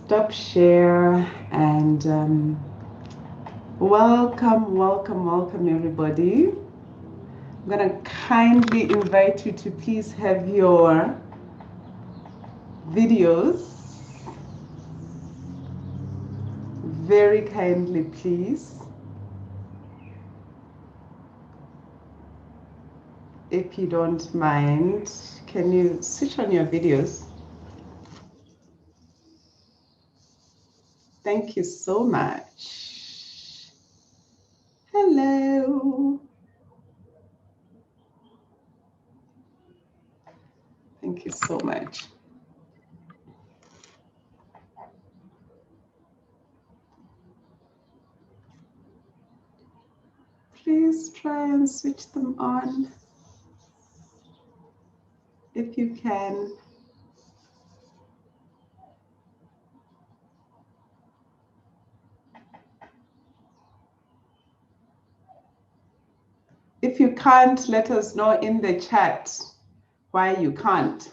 stop share and welcome everybody. I'm gonna kindly invite you to please have your videos very kindly, please, if you don't mind. Can you switch on your videos? Thank you so much. Hello. Thank you so much. Please try and switch them on if you can. If you can't, let us know in the chat why you can't.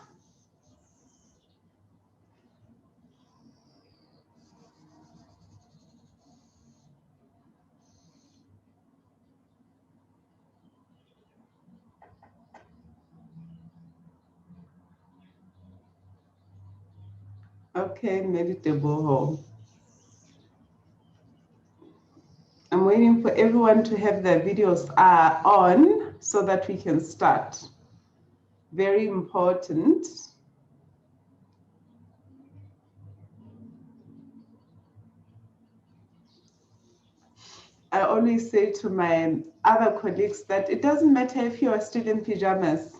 Okay, Meditable. I'm waiting for everyone to have their videos on so that we can start. Very important. I always say to my other colleagues that it doesn't matter if you are still in pajamas.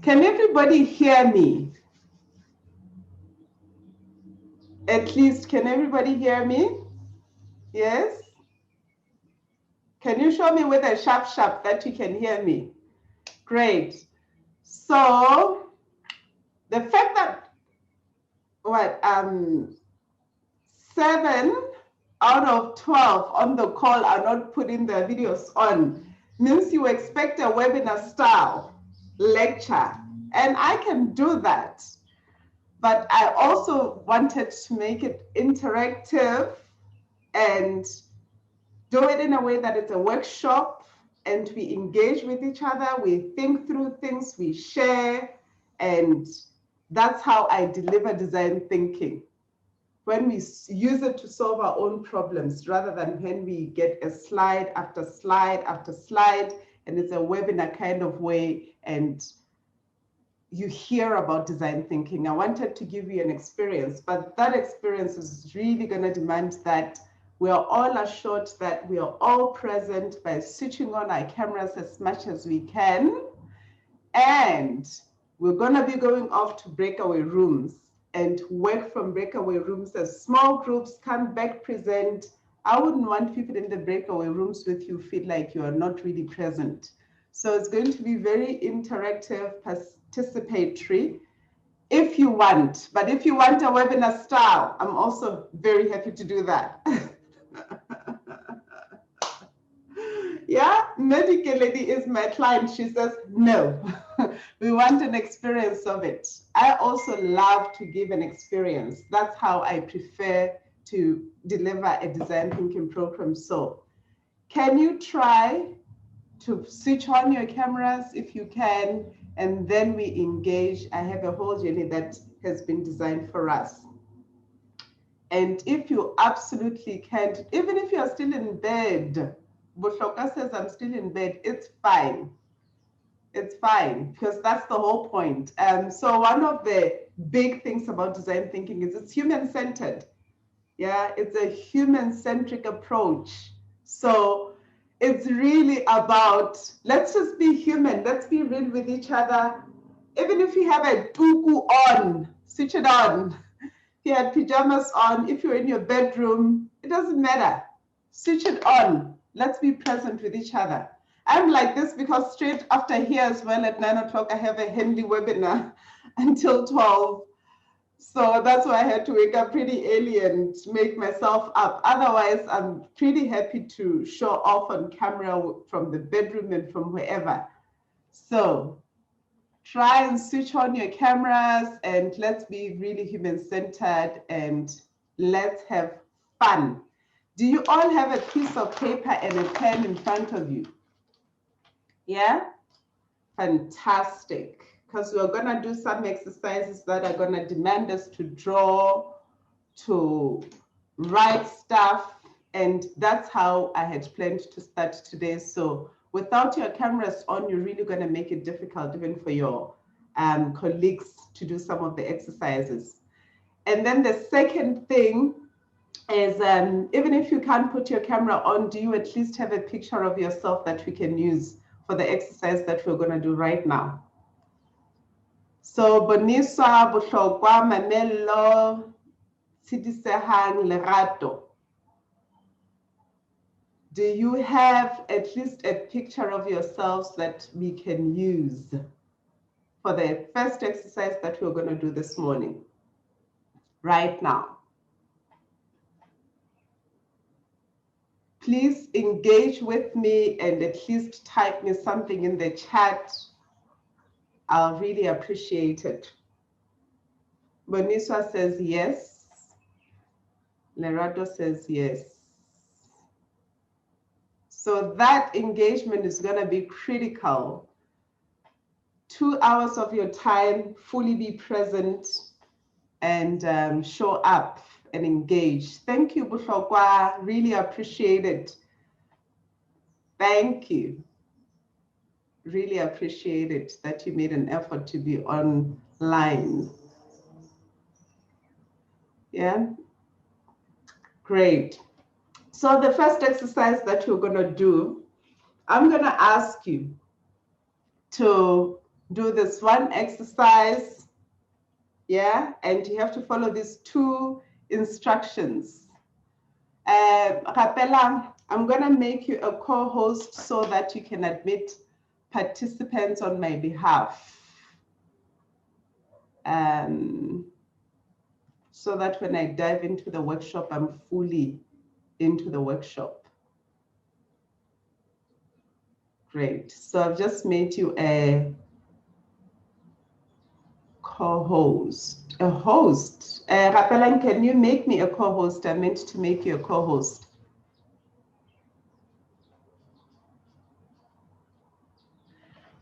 Can everybody hear me? At least, can everybody hear me? Yes? Can you show me with a sharp that you can hear me? Great. So the fact that 7 out of 12 on the call are not putting their videos on means you expect a webinar style lecture, and I can do that. But I also wanted to make it interactive and do it in a way that it's a workshop and we engage with each other, we think through things, we share, and that's how I deliver design thinking. When we use it to solve our own problems rather than when we get a slide after slide after slide, and it's a webinar kind of way, and you hear about design thinking. I wanted to give you an experience, but that experience is really going to demand that we are all assured that we are all present by switching on our cameras as much as we can. And we're going to be going off to breakaway rooms and work from breakaway rooms as small groups, come back, present. I wouldn't want people in the breakaway rooms with you feel like you are not really present. So it's going to be very interactive, participatory if you want. But if you want a webinar style, I'm also very happy to do that. Yeah, medical lady is my client. She says, no, we want an experience of it. I also love to give an experience. That's how I prefer to deliver a design thinking program. So can you try to switch on your cameras if you can, and then we engage. I have a whole journey that has been designed for us. And if you absolutely can't, even if you're still in bed, Bushoka says, I'm still in bed, it's fine. It's fine, because that's the whole point. So one of the big things about design thinking is it's human-centered. Yeah, it's a human-centric approach. So it's really about, let's just be human. Let's be real with each other. Even if you have a tuku on, switch it on. If you had pajamas on, if you're in your bedroom, it doesn't matter. Switch it on. Let's be present with each other. I'm like this because straight after here as well at 9 o'clock, I have a handy webinar until 12. So that's why I had to wake up pretty early and make myself up. Otherwise, I'm pretty happy to show off on camera from the bedroom and from wherever. So try and switch on your cameras and let's be really human-centered and let's have fun. Do you all have a piece of paper and a pen in front of you? Yeah? Fantastic. Because we're going to do some exercises that are going to demand us to draw, to write stuff, and that's how I had planned to start today. So without your cameras on, you're really going to make it difficult even for your colleagues to do some of the exercises. And then the second thing is even if you can't put your camera on, do you at least have a picture of yourself that we can use for the exercise that we're going to do right now? So Boniswa, Bohlokwa, Mamello, Tshedisehang, Lerato. Do you have at least a picture of yourselves that we can use for the first exercise that we're going to do this morning, right now? Please engage with me and at least type me something in the chat. I'll really appreciate it. Boniswa says yes. Lerato says yes. So that engagement is going to be critical. 2 hours of your time, fully be present and show up and engage. Thank you, Bushokwa. Really appreciate it. Thank you. Really appreciate it that you made an effort to be online. Yeah, great. So the first exercise that you're going to do, I'm going to ask you to do this one exercise, yeah, and you have to follow these 2 instructions. Rapela, I'm going to make you a co-host so that you can admit participants on my behalf. So that when I dive into the workshop, I'm fully into the workshop. Great. So I've just made you a co-host, a host. Rapelan, can you make me a co-host? I meant to make you a co-host.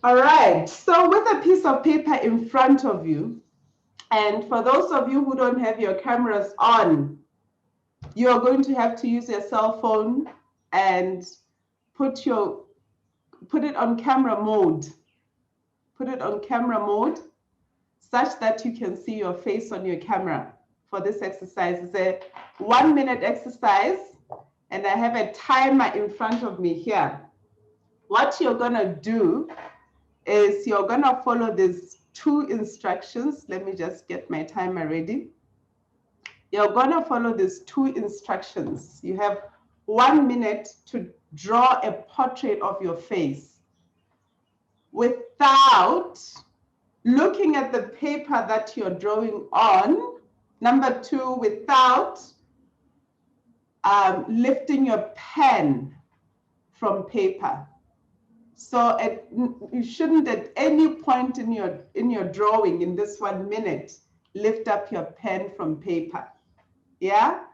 All right. So with a piece of paper in front of you, and for those of you who don't have your cameras on, you're going to have to use your cell phone and put it on camera mode. Put it on camera mode such that you can see your face on your camera for this exercise. It's a 1-minute exercise, and I have a timer in front of me here. What you're going to do is you're going to follow these 2 instructions. Let me just get my timer ready. You're going to follow these 2 instructions. You have 1 minute to draw a portrait of your face without looking at the paper that you're drawing on. Number 2, without lifting your pen from paper. So you shouldn't at any point in your drawing in this 1 minute lift up your pen from paper. Yeah?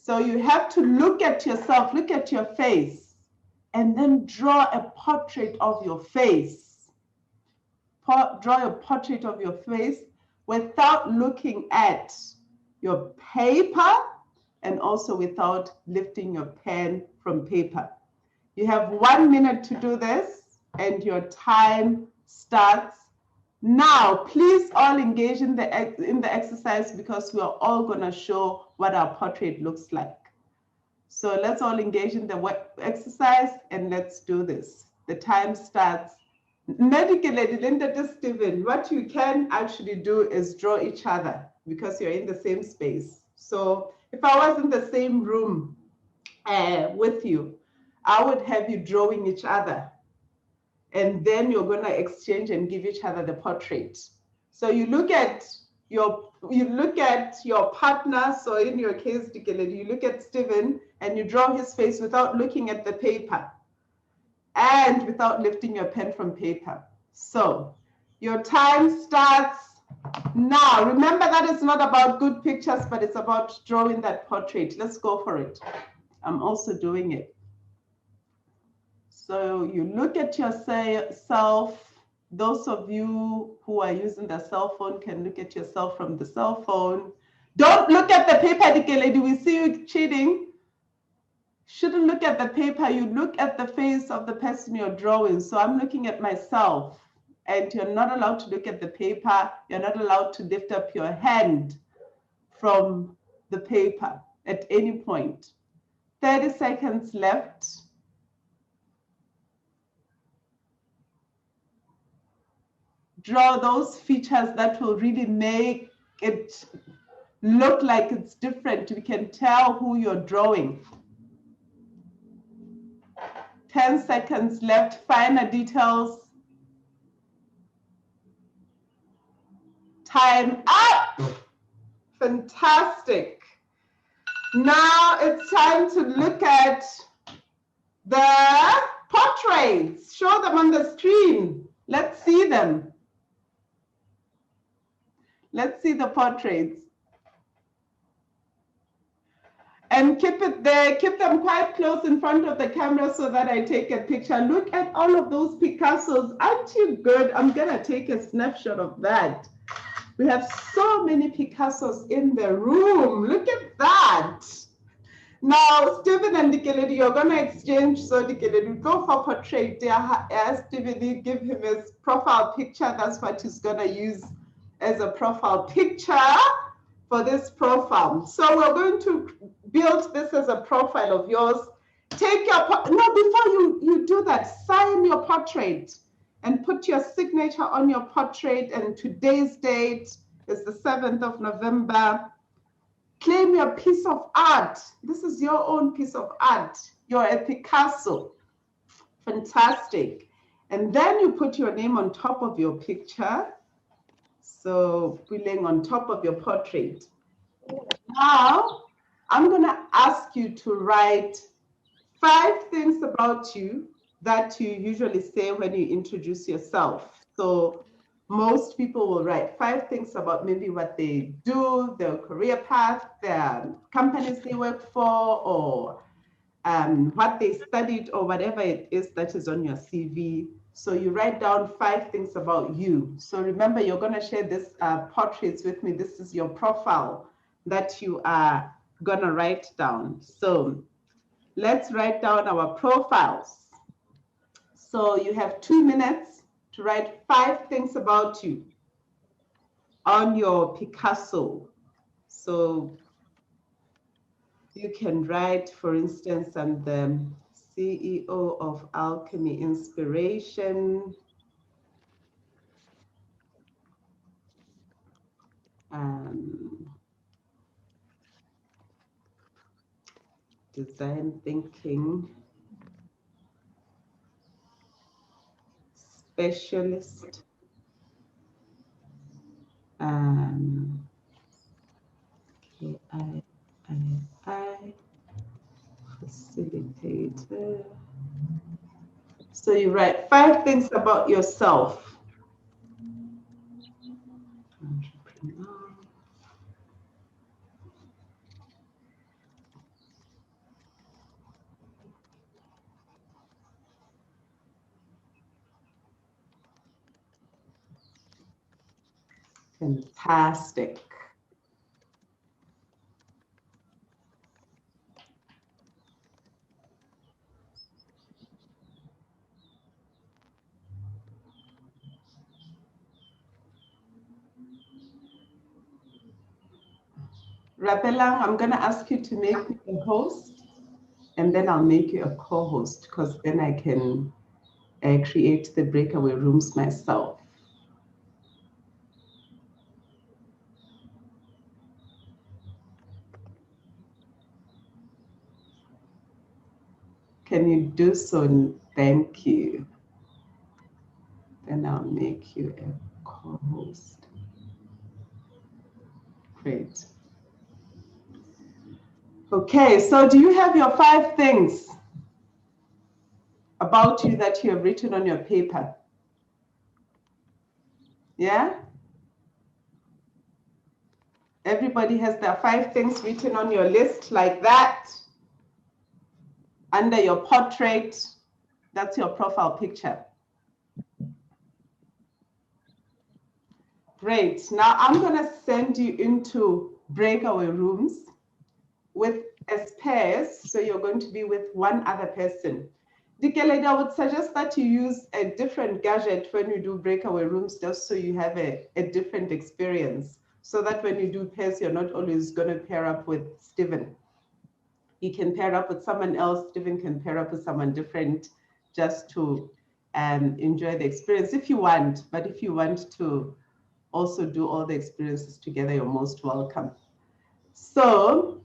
So you have to look at yourself, look at your face, and then draw a portrait of your face. Draw a portrait of your face without looking at your paper and also without lifting your pen from paper. You have 1 minute to do this, and your time starts Now, please all engage in the exercise because we are all going to show what our portrait looks like. So let's all engage in the exercise and let's do this. The time starts. Medically, Linda, just Steven, what you can actually do is draw each other because you're in the same space. So if I was in the same room with you, I would have you drawing each other. And then you're going to exchange and give each other the portrait. So you look at your partner. So in your case, you look at Steven and you draw his face without looking at the paper and without lifting your pen from paper. So your time starts now. Remember that it's not about good pictures, but it's about drawing that portrait. Let's go for it. I'm also doing it. So you look at yourself. Those of you who are using the cell phone can look at yourself from the cell phone. Don't look at the paper, Lady. We see you cheating. Shouldn't look at the paper. You look at the face of the person you're drawing. So I'm looking at myself. And you're not allowed to look at the paper. You're not allowed to lift up your hand from the paper at any point. 30 seconds left. Draw those features that will really make it look like it's different. We can tell who you're drawing. 10 seconds left. Finer details. Time up. Fantastic. Now it's time to look at the portraits. Show them on the screen. Let's see them. Let's see the portraits. And keep it there, keep them quite close in front of the camera so that I take a picture. Look at all of those Picassos. Aren't you good? I'm gonna take a snapshot of that. We have so many Picassos in the room. Look at that. Now, Stephen and Dikeledi, you're gonna exchange. So Dikeledi, go for portrait. Stephen, give him his profile picture. That's what he's gonna use as a profile picture for this profile. So we're going to build this as a profile of yours. Take your, no, before you do that, sign your portrait and put your signature on your portrait. And today's date is the 7th of November. Claim your piece of art. This is your own piece of art. You're a Picasso. Fantastic. And then you put your name on top of your picture. So putting on top of your portrait. Now, I'm going to ask you to write 5 things about you that you usually say when you introduce yourself. So most people will write 5 things about maybe what they do, their career path, their companies they work for, or what they studied, or whatever it is that is on your CV. So you write down 5 things about you. So remember, you're going to share this portraits with me. This is your profile that you are going to write down. So let's write down our profiles. So you have 2 minutes to write 5 things about you on your Picasso. So you can write, for instance, I'm the CEO of Alchemy Inspiration. Design thinking specialist. KIII facilitator. So you write 5 things about yourself. Entrepreneur. Fantastic. Rapelang, I'm going to ask you to make me a host, and then I'll make you a co-host, because then I can create the breakaway rooms myself. Can you do so? Thank you. Then I'll make you a co-host. Great. Okay, so do you have your 5 things about you that you have written on your paper? Yeah? Everybody has their 5 things written on your list like that. Under your portrait, that's your profile picture. Great. Now I'm going to send you into breakaway rooms with as pairs. So you're going to be with one other person. Dikelede, I would suggest that you use a different gadget when you do breakaway rooms, just so you have a different experience. So that when you do pairs, you're not always going to pair up with Stephen. You can pair up with someone else. Stephen can pair up with someone different, just to enjoy the experience if you want. But if you want to also do all the experiences together, you're most welcome. So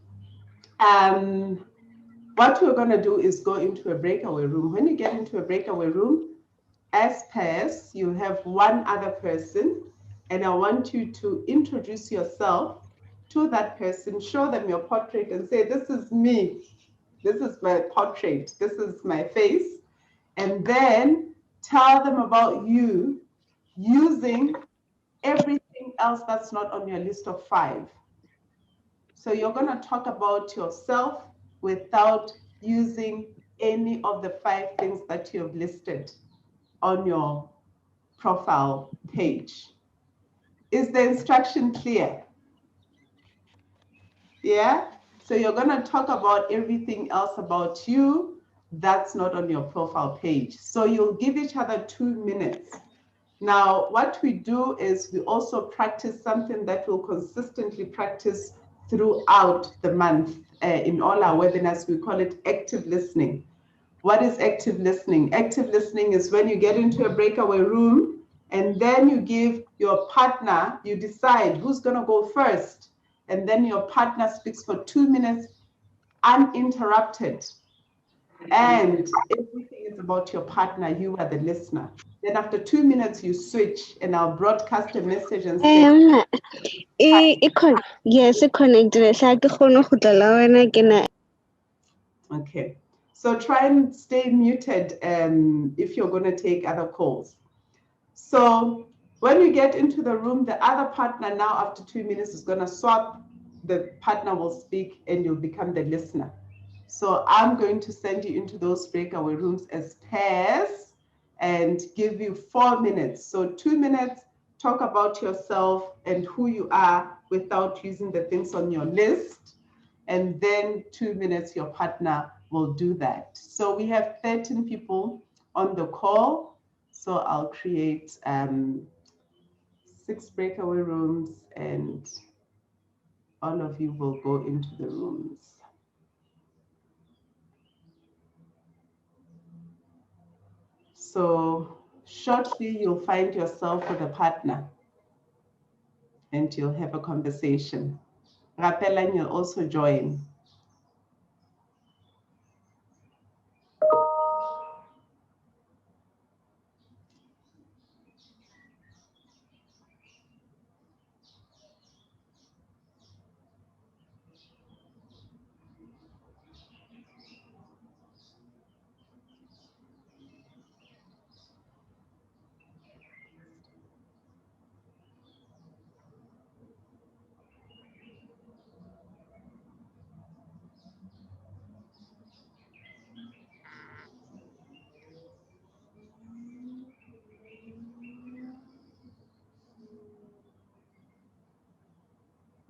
what we're going to do is go into a breakaway room. When you get into a breakaway room, as pairs, you have one other person, and I want you to introduce yourself to that person, show them your portrait and say, this is me. This is my portrait. This is my face. And then tell them about you using everything else that's not on your list of 5. So you're going to talk about yourself without using any of the 5 things that you have listed on your profile page. Is the instruction clear? Yeah? So you're going to talk about everything else about you that's not on your profile page. So you'll give each other 2 minutes. Now, what we do is we also practice something that we'll consistently practice throughout the month in all our webinars. We call it active listening. What is active listening? Active listening is when you get into a breakaway room and then you give your partner, you decide who's going to go first. And then your partner speaks for 2 minutes uninterrupted. And everything is about your partner. You are the listener. Then after 2 minutes, you switch and I'll broadcast a message and say, yes, it connected. Okay. So try and stay muted if you're going to take other calls. So when you get into the room, the other partner now after 2 minutes is going to swap. The partner will speak and you'll become the listener. So I'm going to send you into those breakaway rooms as pairs and give you 4 minutes. So 2 minutes, talk about yourself and who you are without using the things on your list. And then 2 minutes, your partner will do that. So we have 13 people on the call. So I'll create 6 breakaway rooms and all of you will go into the rooms. So shortly, you'll find yourself with a partner and you'll have a conversation. Rapelang, you'll also join.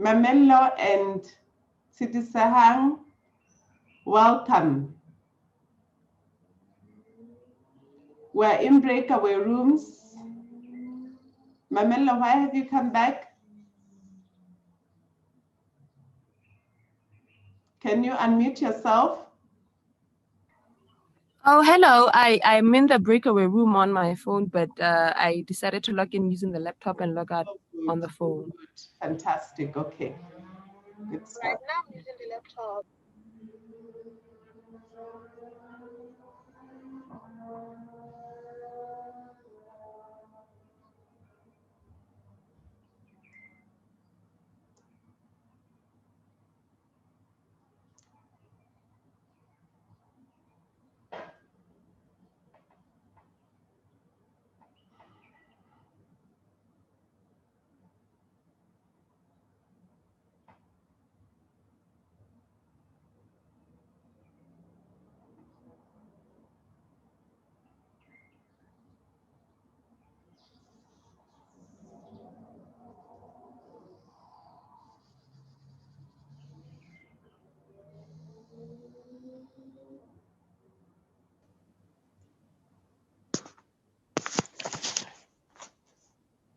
Mamello and Sitisahang, welcome. We're in breakaway rooms. Mamello, why have you come back? Can you unmute yourself? Oh, hello. I'm in the breakaway room on my phone, but I decided to log in using the laptop and log out on the phone. Good. Fantastic. Okay. Good stuff. Right now I'm using the laptop.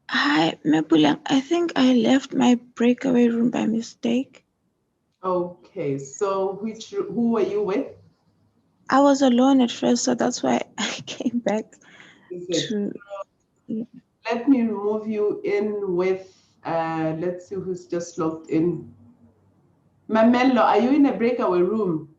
Hi, Mepulang. I think I left my breakaway room by mistake. Okay. So who were you with? I was alone at first, so that's why I came back Is it? to. Let me move you in with, let's see who's just logged in. Mamello, are you in a breakaway room?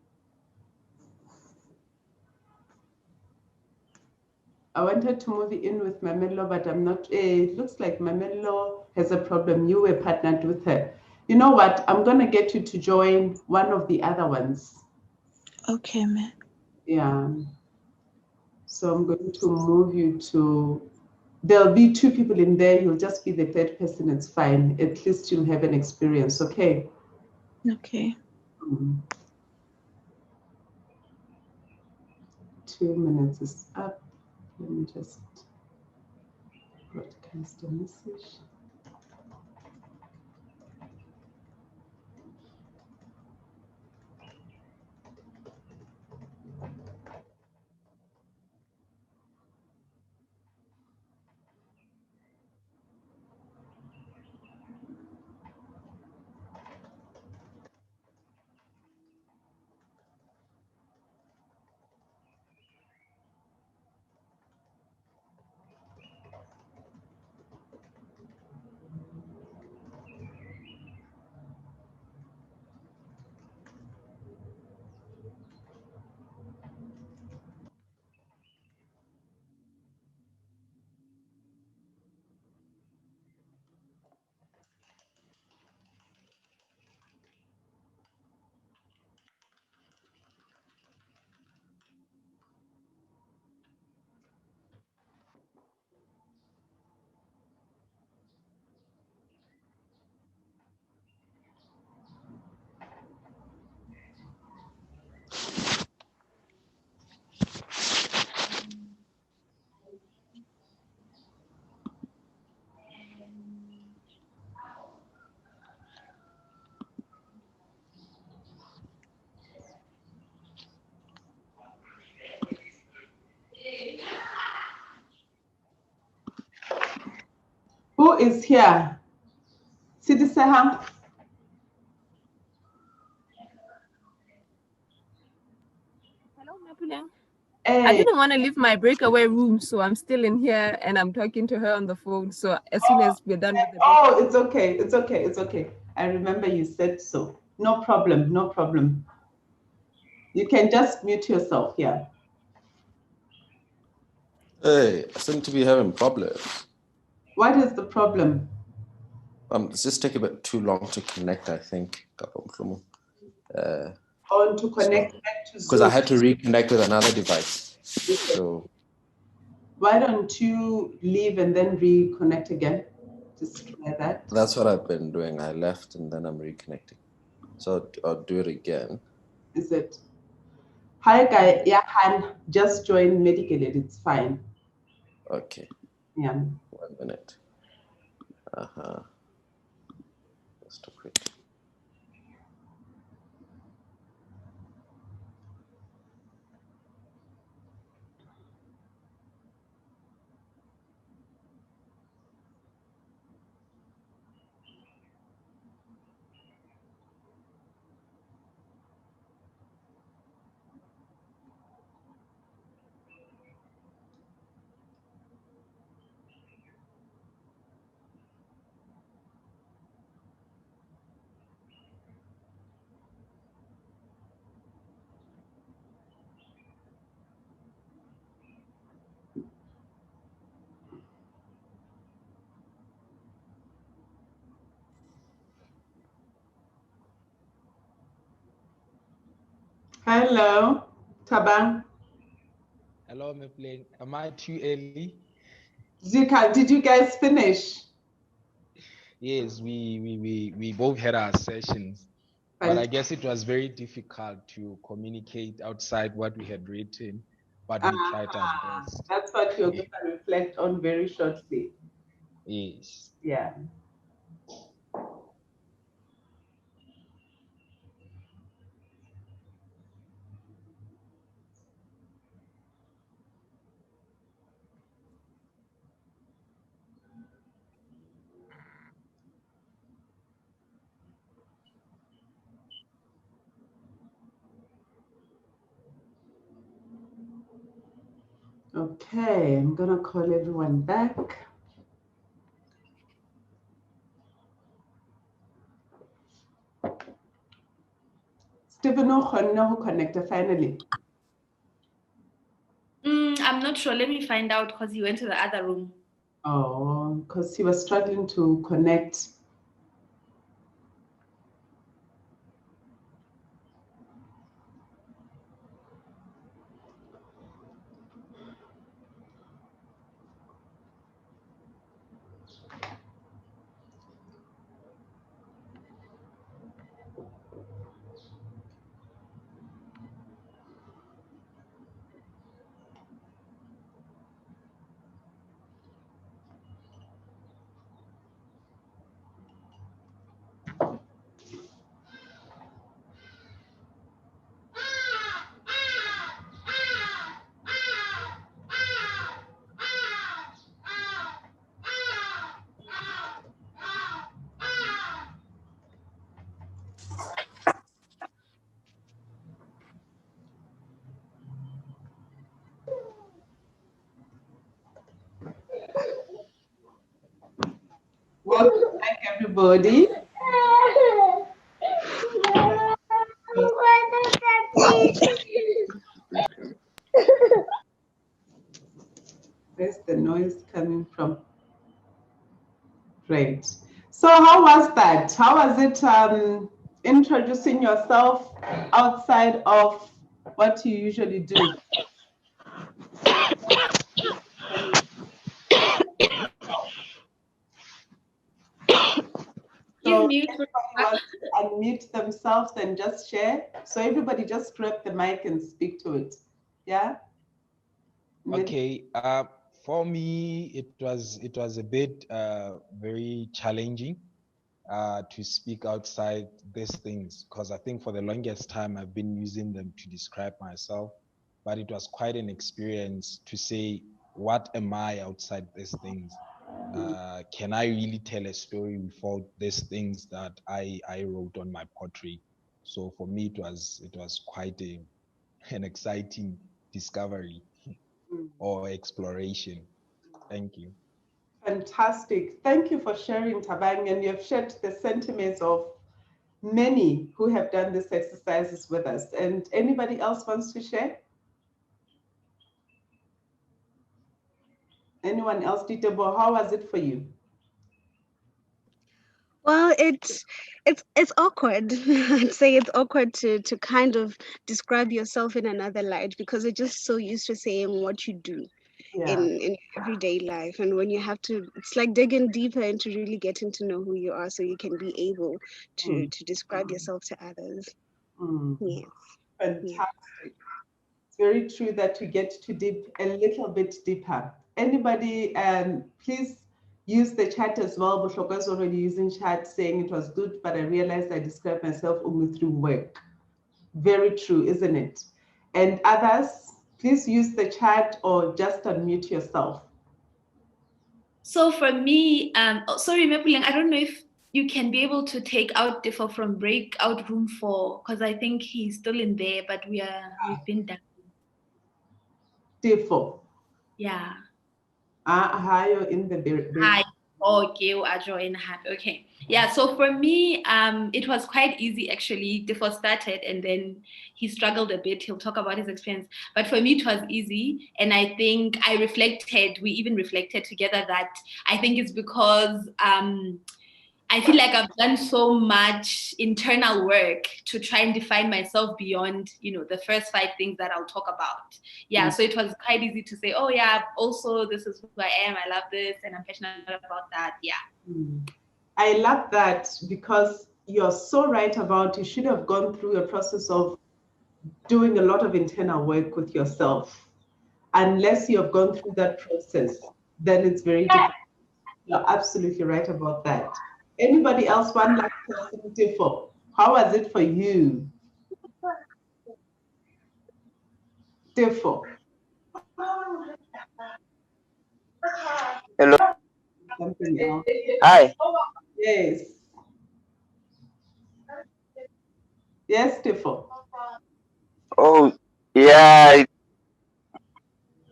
I wanted to move you in with Mamello, but I'm not. It looks like Mamello has a problem. You were partnered with her. You know what? I'm going to get you to join one of the other ones. Okay, man. Yeah. So I'm going to move you to, there'll be two people in there. You'll just be the third person. It's fine. At least you'll have an experience. Okay. Okay. 2 minutes is up. Let me just broadcast a message. Who is here? Sidi Seham? Hello, Mepulang. I Hey. didn't want to leave my breakaway room, so I'm still in here and I'm talking to her on the phone. So as soon as we're done with the Oh, it's okay. It's okay. It's okay. I remember you said so. No problem. No problem. You can just mute yourself. Yeah. Hey, I seem to be having problems. What is the problem? It's just taking a bit too long to connect, I think. On to connect back to Zoom. Because I had to reconnect with another device. So why don't you leave and then reconnect again? Just try that. that's what I've been doing. I left and then I'm reconnecting. So I'll do it again. Is it? Hi, guy. Yeah, Han. Just join medical aid. It's fine. Okay. Yeah. 1 minute. Just a quick. Hello, Tabang. Hello, Mepling. Am I too early? Zika, did you guys finish? Yes, we both had our sessions, but I guess it was very difficult to communicate outside what we had written, but we tried our best. That's what you're going to reflect on very shortly. Yes. Yeah. Okay, I'm going to call everyone back. Stephen who connected finally. I'm not sure. Let me find out because he went to the other room. Oh, because he was struggling to connect. Welcome back, everybody. Where's the noise coming from? Great. So how was that? How was it introducing yourself outside of what you usually do? So everybody wants to unmute themselves and just share. So everybody just grab the mic and speak to it. Yeah? Okay. For me, it was a bit very challenging to speak outside these things, because I think for the longest time I've been using them to describe myself, but it was quite an experience to say, what am I outside these things? Can I really tell a story without these things that I wrote on my portrait? So for me, it was quite an exciting discovery or exploration. Thank you. Fantastic. Thank you for sharing, Tabang, and you have shared the sentiments of many who have done these exercises with us. And anybody else wants to share? Anyone else, Ditebo, how was it for you? Well, it's awkward. I'd say it's awkward to kind of describe yourself in another light, because you're just so used to saying what you do in everyday life, and when you have to, it's like digging deeper into really getting to know who you are, so you can be able to describe yourself to others. Yes. Fantastic. It's very true that we get to dip a little bit deeper. Anybody, please use the chat as well. Bushoka's already using chat saying it was good, but I realized I described myself only through work. Very true, isn't it? And others, please use the chat or just unmute yourself. So for me, sorry, Mepuling, I don't know if you can be able to take out Differ from breakout room 4, because I think he's still in there, but we've been done. Differ. Yeah. Hi, you're in the Hi. Okay, okay. Yeah, so for me, it was quite easy actually. Differ started and then he struggled a bit. He'll talk about his experience. But for me, it was easy. And I think we even reflected together that I think it's because I I feel like I've done so much internal work to try and define myself beyond, the first 5 things that I'll talk about. Yeah, so it was quite easy to say, oh yeah, also this is who I am, I love this, and I'm passionate about that. Yeah. I love that, because you're so right about, you should have gone through a process of doing a lot of internal work with yourself. Unless you have gone through that process, then it's very difficult. You're absolutely right about that. Anybody else want like something for? How was it for you? Therefore. Hello. Something else. Hi. Yes. Yes, Therefore. Oh, yeah.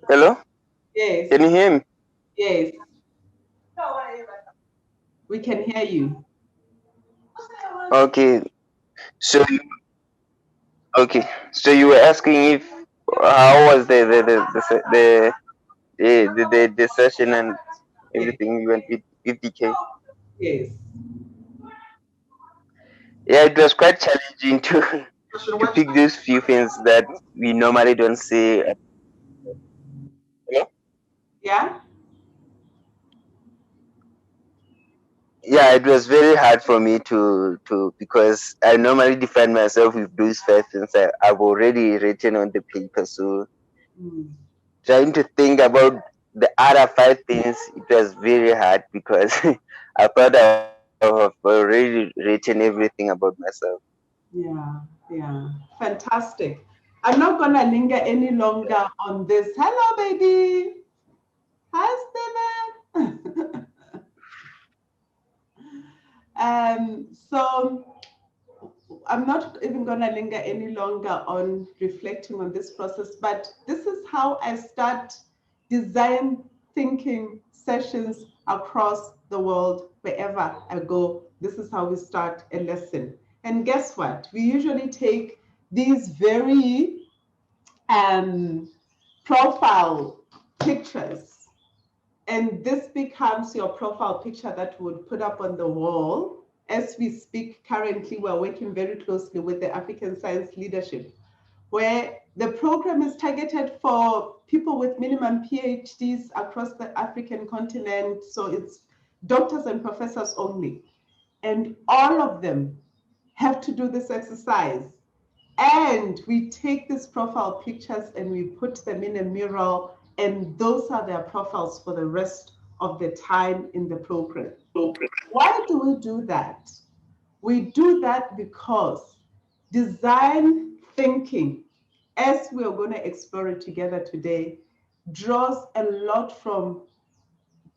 Hello. Yes. Can you hear me? Yes. We can hear you. Okay. So, okay. So you were asking if how was the session and Yes. everything you went with DK? Yes. Yeah, it was quite challenging to pick those few things that we normally don't see. Yeah. Yeah. Yeah, it was very hard for me to because I normally define myself with those 5 things I've already written on the paper. So trying to think about the other 5 things, it was very hard because I thought I have already written everything about myself. Yeah. Yeah. Fantastic. I'm not gonna linger any longer on this. Hello, baby. Hi, Steven. So I'm not even going to linger any longer on reflecting on this process, but this is how I start design thinking sessions across the world. Wherever I go, this is how we start a lesson. And guess what? We usually take these very profile pictures, and this becomes your profile picture that we would put up on the wall. As we speak, currently, we're working very closely with the African Science Leadership, where the program is targeted for people with minimum PhDs across the African continent. So it's doctors and professors only. And all of them have to do this exercise. And we take these profile pictures and we put them in a mural, and those are their profiles for the rest of the time in the program. Why do we do that? We do that because design thinking, as we are going to explore it together today, draws a lot from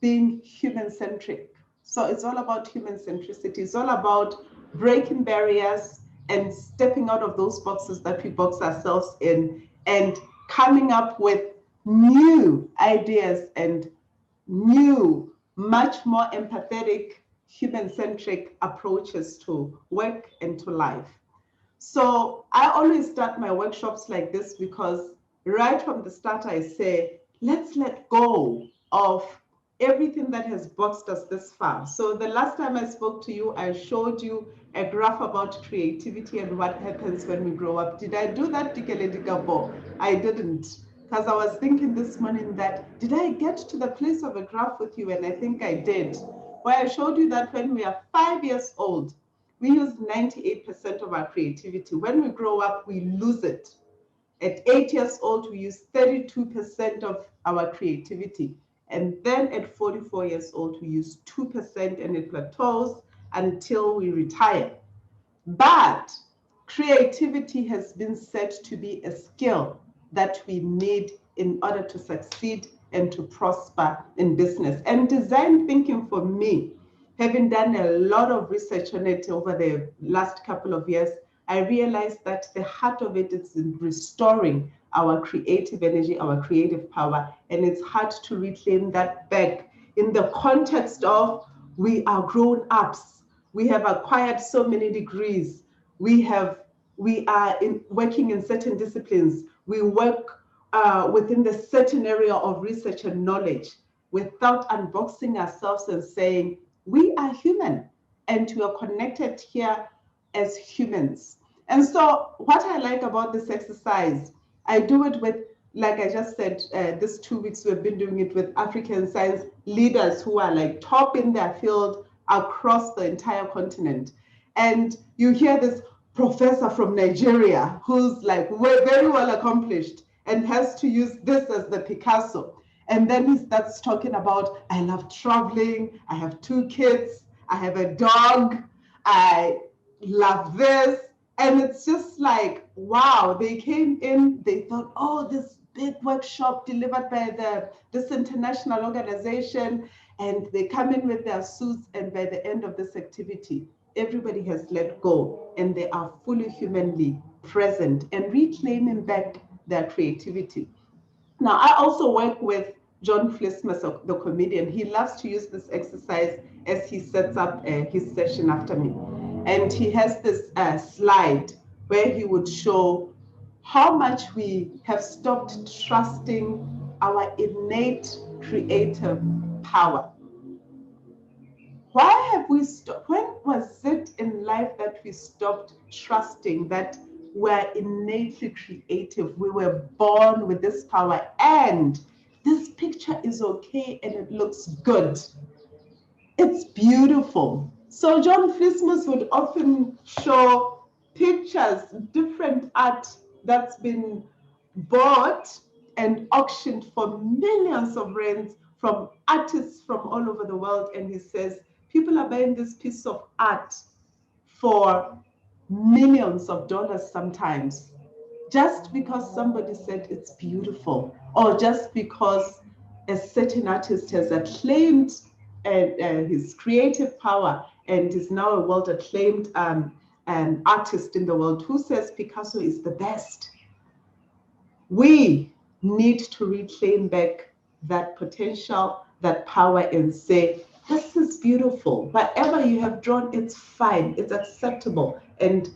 being human-centric. So it's all about human centricity. It's all about breaking barriers and stepping out of those boxes that we box ourselves in, and coming up with new ideas and new, much more empathetic, human-centric approaches to work and to life. So I always start my workshops like this, because right from the start I say, let's let go of everything that has boxed us this far. So the last time I spoke to you, I showed you a graph about creativity and what happens when we grow up. Did I do that, Dikele Dikabo? I didn't, because I was thinking this morning that, did I get to the place of a graph with you? And I think I did, where I showed you that when we are 5 years old, we use 98% of our creativity. When we grow up, we lose it. At 8 years old, we use 32% of our creativity. And then at 44 years old, we use 2%, and it plateaus until we retire. But creativity has been said to be a skill that we need in order to succeed and to prosper in business. And design thinking, for me, having done a lot of research on it over the last couple of years, I realized that the heart of it is in restoring our creative energy, our creative power, and it's hard to reclaim that back in the context of, we are grown-ups, we have acquired so many degrees, we are working in certain disciplines, we work within the certain area of research and knowledge, without unboxing ourselves and saying, we are human. and you are connected here as humans. And so what I like about this exercise, I do it with, like I just said, this 2 weeks we've been doing it with African science leaders who are like top in their field across the entire continent. And you hear this professor from Nigeria who's like very well accomplished and has to use this as the Picasso. And then he starts talking about, I love traveling, I have 2 kids, I have a dog, I love this. And it's just like, wow, they came in, they thought, oh, this big workshop delivered by this international organization, and they come in with their suits, and by the end of this activity, everybody has let go and they are fully humanly present and reclaiming back their creativity. Now, I also work with John Flismus, the comedian. He loves to use this exercise as he sets up his session after me. And he has this slide where he would show how much we have stopped trusting our innate creative power. Why have we stopped? When was it in life that we stopped trusting that we're innately creative? We were born with this power, and this picture is okay and it looks good. It's beautiful. So John Flismus would often show pictures, different art that's been bought and auctioned for millions of rands from artists from all over the world. And he says, people are buying this piece of art for millions of dollars sometimes, just because somebody said it's beautiful, or just because a certain artist has acclaimed his creative power and is now a world acclaimed artist in the world who says Picasso is the best. We need to reclaim back that potential, that power, and say, this is beautiful. Whatever you have drawn, it's fine, it's acceptable, and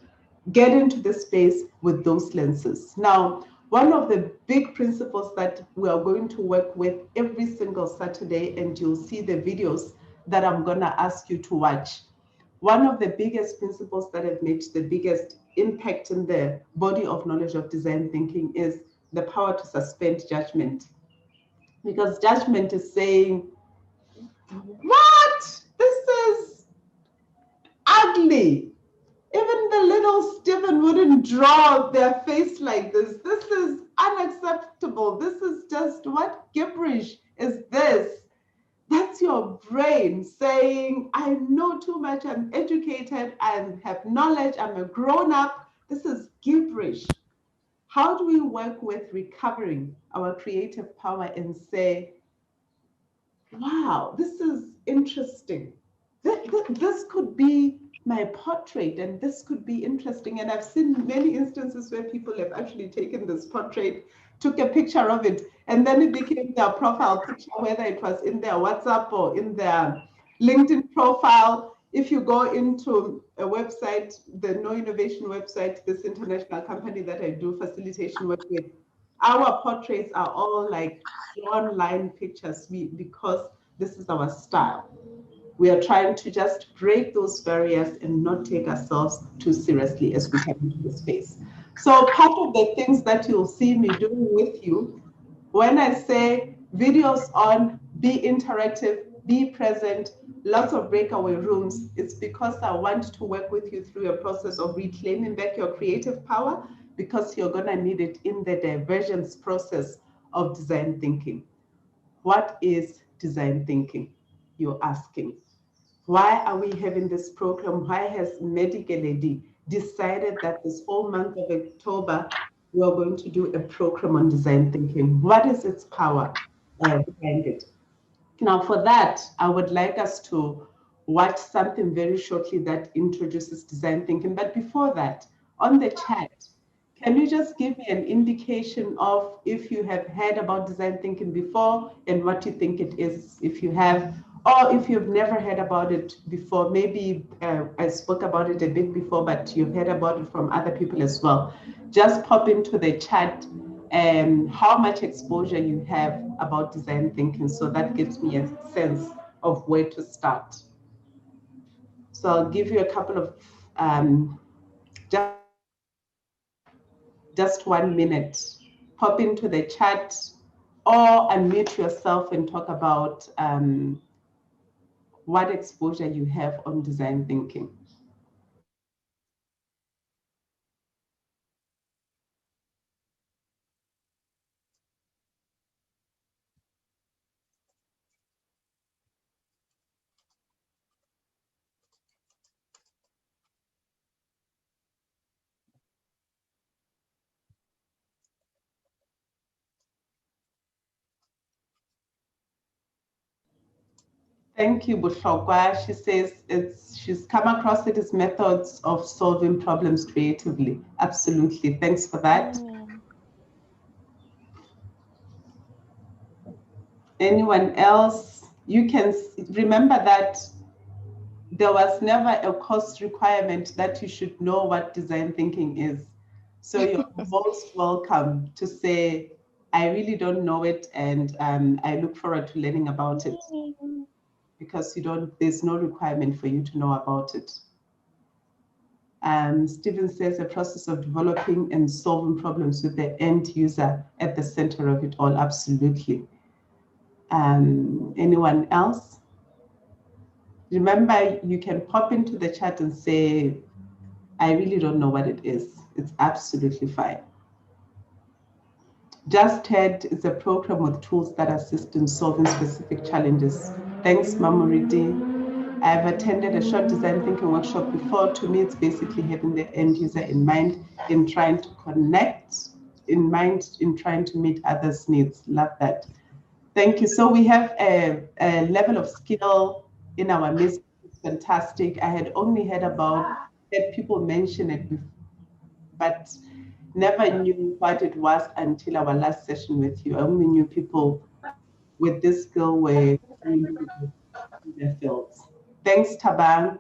get into the space with those lenses. Now, one of the big principles that we are going to work with every single Saturday, and you'll see the videos that I'm gonna ask you to watch. One of the biggest principles that have made the biggest impact in the body of knowledge of design thinking is the power to suspend judgment. Because judgment is saying, what? This is ugly. Even the little Stephen wouldn't draw their face like this. This is unacceptable. This is just, what gibberish is this? That's your brain saying, I know too much, I'm educated, I have knowledge, I'm a grown-up. This is gibberish. How do we work with recovering our creative power and say, wow, this is interesting. This could be my portrait, and this could be interesting. And I've seen many instances where people have actually taken this portrait, took a picture of it, and then it became their profile picture, whether it was in their WhatsApp or in their LinkedIn profile. If you go into a website, the No Innovation website, this international company that I do facilitation work with, our portraits are all like online pictures because this is our style. We are trying to just break those barriers and not take ourselves too seriously as we come into the space. So part of the things that you'll see me doing with you, when I say videos on, be interactive, be present, lots of breakaway rooms, it's because I want to work with you through a process of reclaiming back your creative power, because you're gonna need it in the divergence process of design thinking. What is design thinking? You're asking. Why are we having this program? Why has Medical AD decided that this whole month of October, we're going to do a program on design thinking? What is its power behind it? Now, for that, I would like us to watch something very shortly that introduces design thinking. But before that, on the chat, can you just give me an indication of if you have heard about design thinking before and what you think it is, if you have, or if you've never heard about it before? Maybe I spoke about it a bit before, but you've heard about it from other people as well. Just pop into the chat how much exposure you have about design thinking. So that gives me a sense of where to start. So I'll give you a couple of, just 1 minute. Pop into the chat or unmute yourself and talk about what exposure you have on design thinking. Thank you, Bushokwa. She says she's come across it as methods of solving problems creatively. Absolutely. Thanks for that. Anyone else? You can remember that there was never a course requirement that you should know what design thinking is. So you're most welcome to say, I really don't know it, and I look forward to learning about it. Because there's no requirement for you to know about it. Stephen says a process of developing and solving problems with the end user at the center of it all. Absolutely. Anyone else? Remember, you can pop into the chat and say, I really don't know what it is. It's absolutely fine. Just Head is a program with tools that assist in solving specific challenges. Thanks, Mamuriti. I've attended a short design thinking workshop before. To me, it's basically having the end user in mind, in trying to connect, in trying to meet others' needs. Love that. Thank you. So we have a level of skill in our midst. It's fantastic. I had only heard people mention it before, but never knew what it was until our last session with you. I only knew people with this skill were in their fields. Thanks, Tabang.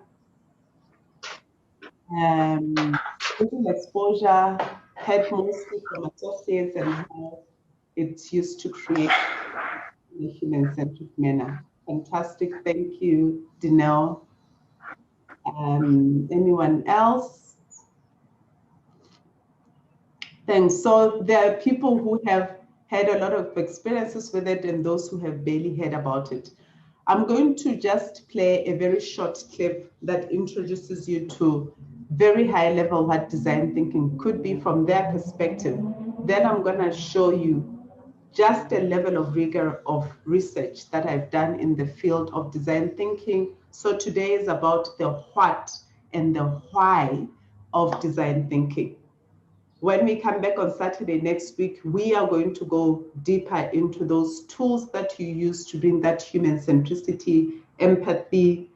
Exposure had mostly from associates and how it's used to create in a human-centric manner. Fantastic. Thank you, Dinelle. Anyone else? Thanks. So there are people who have had a lot of experiences with it and those who have barely heard about it. I'm going to just play a very short clip that introduces you to very high level what design thinking could be from their perspective. Then I'm going to show you just a level of rigor of research that I've done in the field of design thinking. So today is about the what and the why of design thinking. When we come back on Saturday next week, we are going to go deeper into those tools that you use to bring that human centricity, empathy,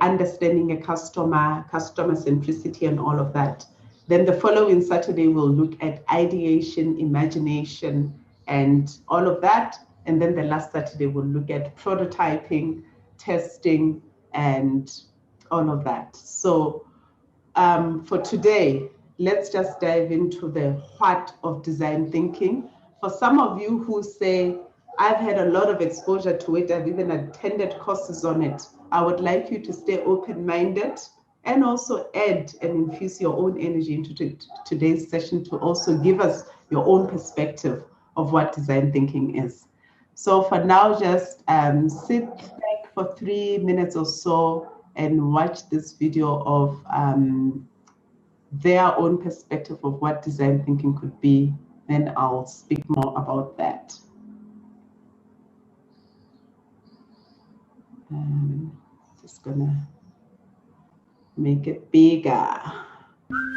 understanding a customer centricity, and all of that. Then the following Saturday, we'll look at ideation, imagination, and all of that. And then the last Saturday, we'll look at prototyping, testing, and all of that. So for today, let's just dive into the what of design thinking. For some of you who say, I've had a lot of exposure to it, I've even attended courses on it, I would like you to stay open-minded and also add and infuse your own energy into today's session to also give us your own perspective of what design thinking is. So for now, just sit back for 3 minutes or so and watch this video of their own perspective of what design thinking could be. Then I'll speak more about that. Just gonna make it bigger.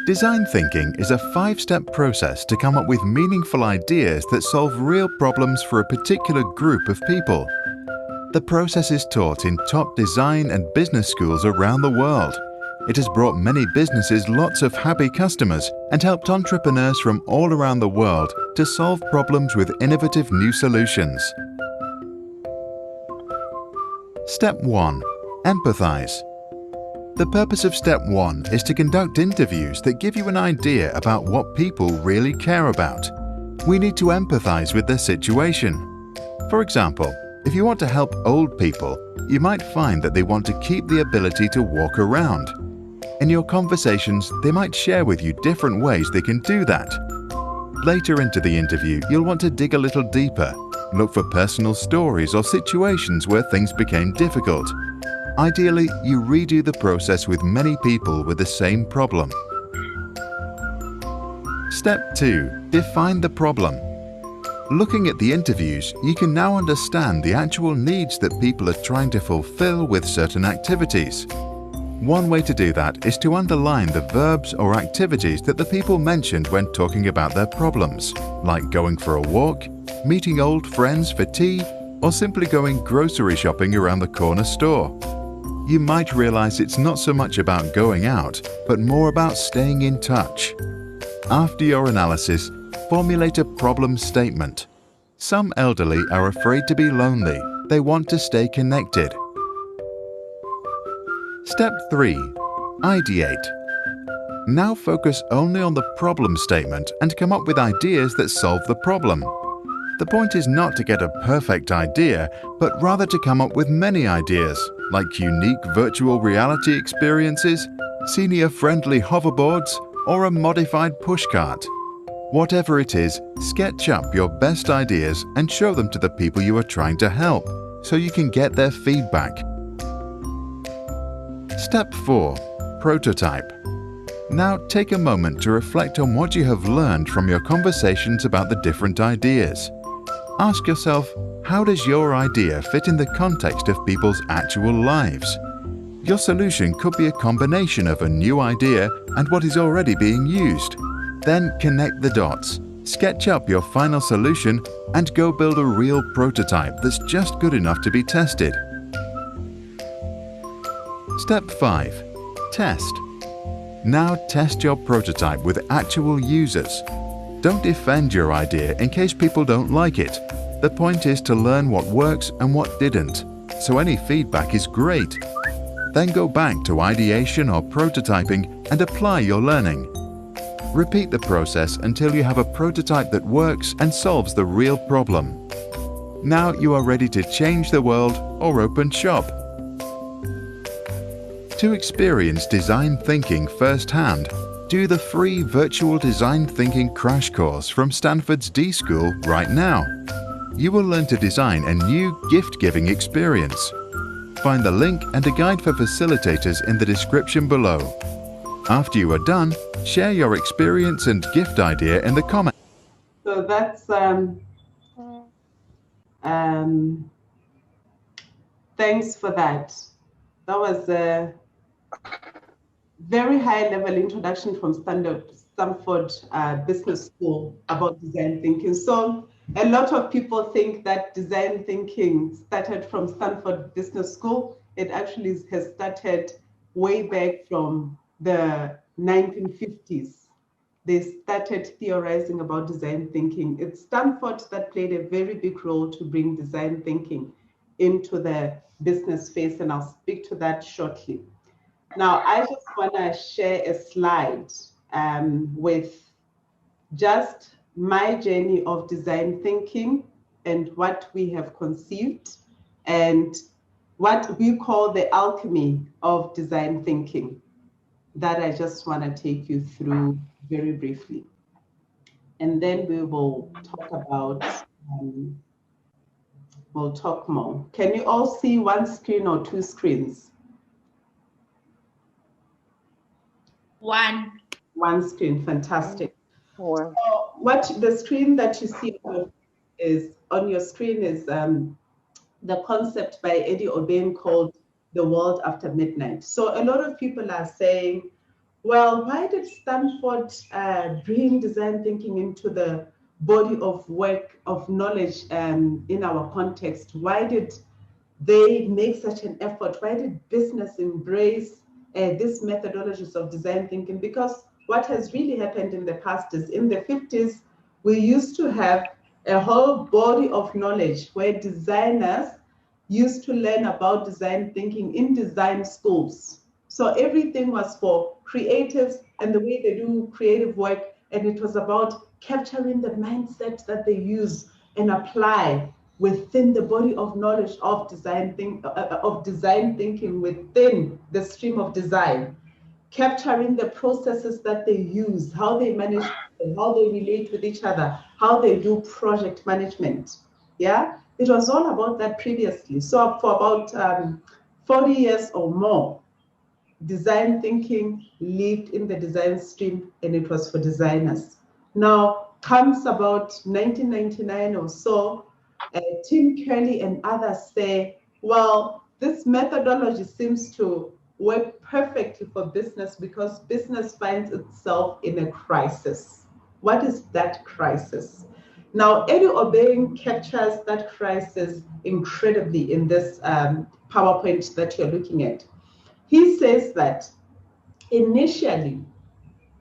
Design thinking is a 5-step process to come up with meaningful ideas that solve real problems for a particular group of people. The process is taught in top design and business schools around the world. It has brought many businesses lots of happy customers and helped entrepreneurs from all around the world to solve problems with innovative new solutions. Step 1. Empathize. The purpose of Step 1 is to conduct interviews that give you an idea about what people really care about. We need to empathize with their situation. For example, If you want to help old people, you might find that they want to keep the ability to walk around. In your conversations, they might share with you different ways they can do that. Later into the interview, you'll want to dig a little deeper, look for personal stories or situations where things became difficult. Ideally, you redo the process with many people with the same problem. Step 2. Define the problem. Looking at the interviews, you can now understand the actual needs that people are trying to fulfill with certain activities. One way to do that is to underline the verbs or activities that the people mentioned when talking about their problems, like going for a walk, meeting old friends for tea, or simply going grocery shopping around the corner store. You might realize it's not so much about going out, but more about staying in touch. After your analysis, formulate a problem statement. Some elderly are afraid to be lonely. They want to stay connected. Step 3. Ideate. Now focus only on the problem statement and come up with ideas that solve the problem. The point is not to get a perfect idea, but rather to come up with many ideas, like unique virtual reality experiences, senior-friendly hoverboards, or a modified pushcart. Whatever it is, sketch up your best ideas and show them to the people you are trying to help, so you can get their feedback. Step 4. Prototype. Now take a moment to reflect on what you have learned from your conversations about the different ideas. Ask yourself, how does your idea fit in the context of people's actual lives? Your solution could be a combination of a new idea and what is already being used. Then connect the dots, sketch up your final solution, and go build a real prototype that's just good enough to be tested. Step 5. Test. Now test your prototype with actual users. Don't defend your idea in case people don't like it. The point is to learn what works and what didn't, so any feedback is great. Then go back to ideation or prototyping and apply your learning. Repeat the process until you have a prototype that works and solves the real problem. Now you are ready to change the world or open shop. To experience design thinking firsthand, do the free virtual design thinking crash course from Stanford's D-School right now. You will learn to design a new gift-giving experience. Find the link and a guide for facilitators in the description below. After you are done, share your experience and gift idea in the comments. So that's thanks for that. That was a very high-level introduction from Stanford Business School about design thinking. So a lot of people think that design thinking started from Stanford Business School. It actually has started way back from the 1950s. They started theorizing about design thinking. It's Stanford that played a very big role to bring design thinking into the business space, and I'll speak to that shortly. Now, I just want to share a slide with just my journey of design thinking and what we have conceived and what we call the alchemy of design thinking that I just want to take you through very briefly. And then we will talk about, we'll talk more. Can you all see one screen or two screens? One screen, fantastic. So what the screen that you see on your screen is the concept by Eddie Obein called The World After Midnight. So a lot of people are saying, well, why did Stanford bring design thinking into the body of work, of knowledge in our context? Why did they make such an effort? Why did business embrace these methodologies of design thinking? Because what has really happened in the past is in the 50s, we used to have a whole body of knowledge where designers used to learn about design thinking in design schools. So everything was for creatives and the way they do creative work, and it was about capturing the mindset that they use and apply within the body of knowledge of design thinking within the stream of design, capturing the processes that they use, how they manage, how they relate with each other, how they do project management. Yeah, it was all about that previously. So for about 40 years or more, design thinking lived in the design stream, and it was for designers. Now comes about 1999 or so, Tim Curley and others say, well, this methodology seems to work perfectly for business because business finds itself in a crisis. What is that crisis? Now, Eddie Obeng captures that crisis incredibly in this PowerPoint that you're looking at. He says that initially,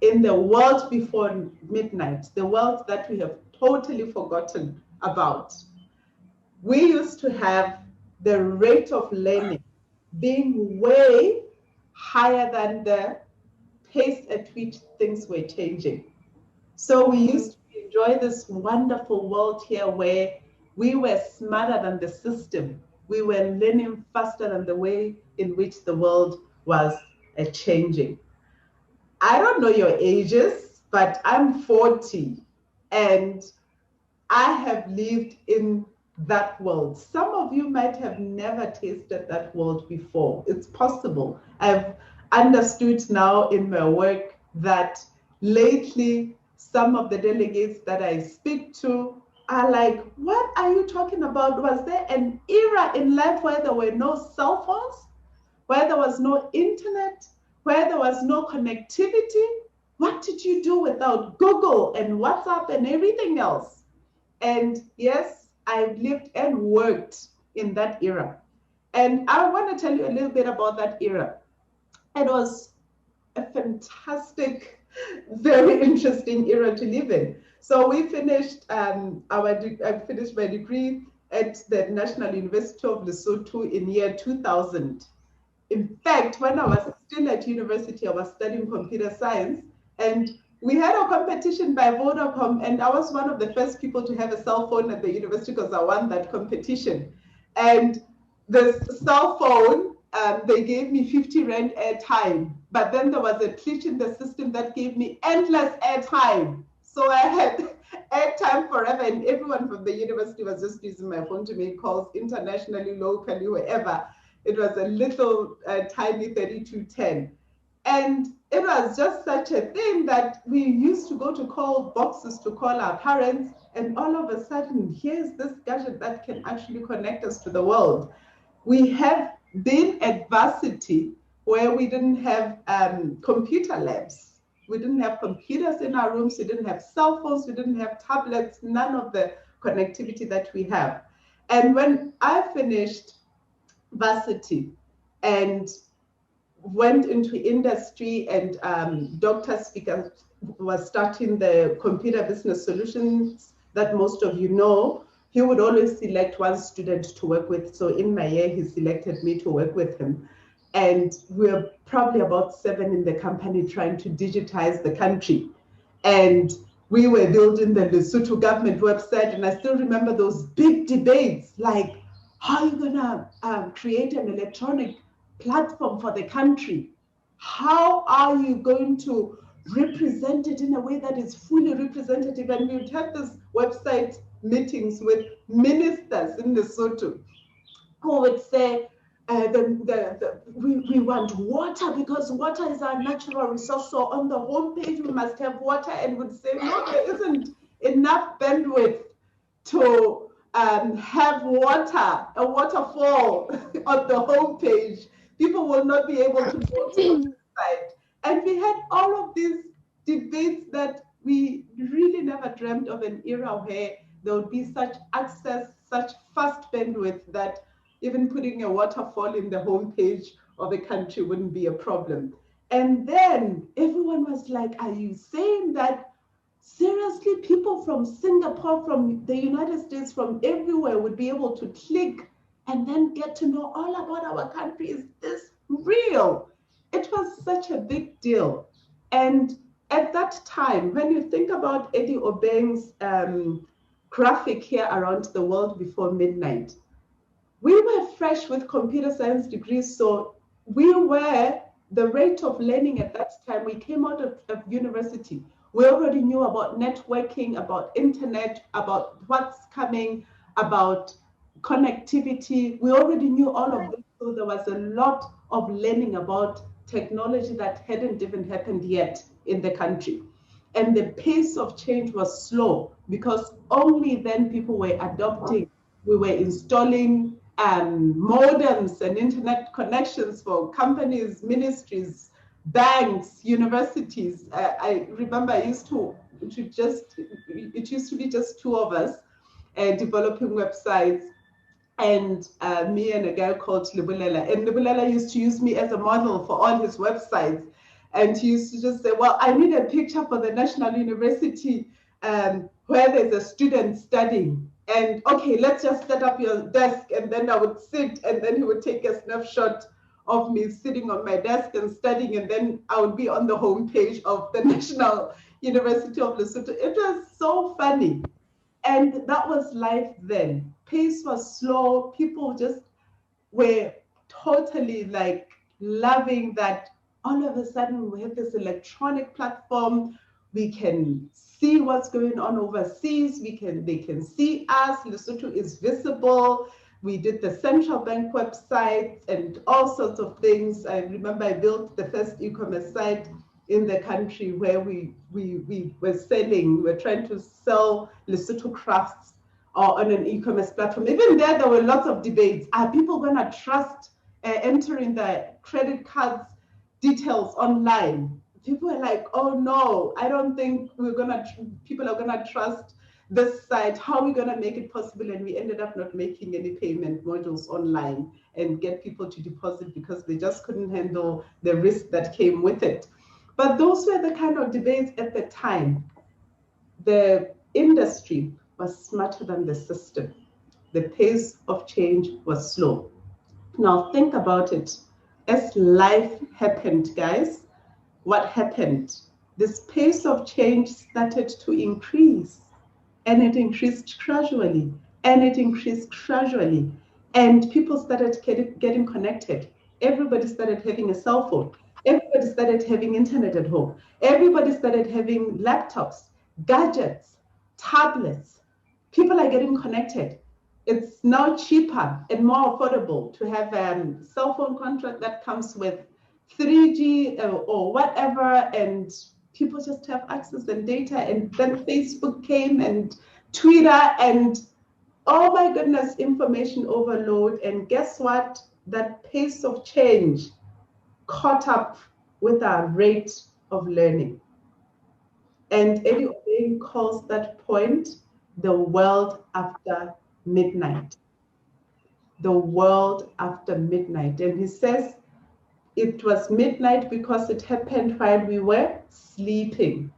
in the world before midnight, the world that we have totally forgotten about, we used to have the rate of learning being way higher than the pace at which things were changing. So we used to enjoy this wonderful world here where we were smarter than the system. We were learning faster than the way in which the world was changing. I don't know your ages, but I'm 40 and I have lived in that world. Some of you might have never tasted that world before. It's possible. I've understood now in my work that lately some of the delegates that I speak to are like, what are you talking about? Was there an era in life where there were no cell phones, where there was no internet, where there was no connectivity? What did you do without Google and WhatsApp and everything else? And yes, I've lived and worked in that era. And I want to tell you a little bit about that era. It was a fantastic, very interesting era to live in. So we finished I finished my degree at the National University of Lesotho in year 2000. In fact, when I was still at university, I was studying computer science, and we had a competition by Vodacom, and I was one of the first people to have a cell phone at the university because I won that competition. And the cell phone, they gave me 50 Rand airtime, but then there was a glitch in the system that gave me endless airtime. So I had airtime forever, and everyone from the university was just using my phone to make calls internationally, locally, wherever. It was a little tiny 3210. And it was just such a thing that we used to go to call boxes to call our parents, and all of a sudden, here's this gadget that can actually connect us to the world. We have been at varsity where we didn't have computer labs. We didn't have computers in our rooms, we didn't have cell phones, we didn't have tablets, none of the connectivity that we have. And when I finished varsity and went into industry, and Dr. Speaker was starting the computer business solutions that most of you know, he would always select one student to work with. So in my year, he selected me to work with him. And we're probably about 7 in the company trying to digitize the country. And we were building the Lesotho government website. And I still remember those big debates, like, how are you gonna create an electronic platform for the country? How are you going to represent it in a way that is fully representative? And we would have this website meetings with ministers in Lesotho who would say, we want water because water is our natural resource. So on the homepage, we must have water, and would say, no, there isn't enough bandwidth to have water, a waterfall on the homepage. People will not be able to go to the website. And we had all of these debates that we really never dreamt of an era where there would be such access, such fast bandwidth that even putting a waterfall in the homepage of a country wouldn't be a problem. And then everyone was like, are you saying that seriously people from Singapore, from the United States, from everywhere would be able to click and then get to know all about our country? Is this real? It was such a big deal. And at that time, when you think about Eddie Obeng's graphic here around the world before midnight. We were fresh with computer science degrees, so we were the rate of learning at that time. We came out of university. We already knew about networking, about internet, about what's coming, about connectivity. We already knew all of this. So there was a lot of learning about technology that hadn't even happened yet in the country. And the pace of change was slow because only then people were adopting. We were installing modems and internet connections for companies, ministries, banks, universities. I remember it used to be just two of us developing websites, and me and a guy called Libulela. And Libulela used to use me as a model for all his websites. And he used to just say, well, I need a picture for the National University where there's a student studying. And okay, let's just set up your desk. And then I would sit, and then he would take a snapshot of me sitting on my desk and studying. And then I would be on the homepage of the National University of Lesotho. It was so funny. And that was life then. Pace was slow. People just were totally like loving that all of a sudden we have this electronic platform. We can see what's going on overseas. They can see us. Lesotho is visible. We did the central bank website and all sorts of things. I remember I built the first e-commerce site in the country where we were trying to sell Lesotho crafts on an e-commerce platform. Even there were lots of debates. Are people going to trust entering the credit cards details online? People were like, oh no, I don't think people are gonna trust this site. How are we gonna make it possible? And we ended up not making any payment modules online and get people to deposit because they just couldn't handle the risk that came with it. But those were the kind of debates at the time. The industry was smarter than the system. The pace of change was slow. Now think about it. As life happened, guys, what happened? This pace of change started to increase, and it increased gradually, and it increased gradually, and people started getting connected. Everybody started having a cell phone. Everybody started having internet at home. Everybody started having laptops, gadgets, tablets. People are getting connected. It's now cheaper and more affordable to have a cell phone contract that comes with 3G or whatever, and people just have access and data. And then Facebook came and Twitter, and oh my goodness, information overload. And guess what? That pace of change caught up with our rate of learning. And Eddie Obeng calls that point the world after midnight. The world after midnight. And he says it was midnight because it happened while we were sleeping.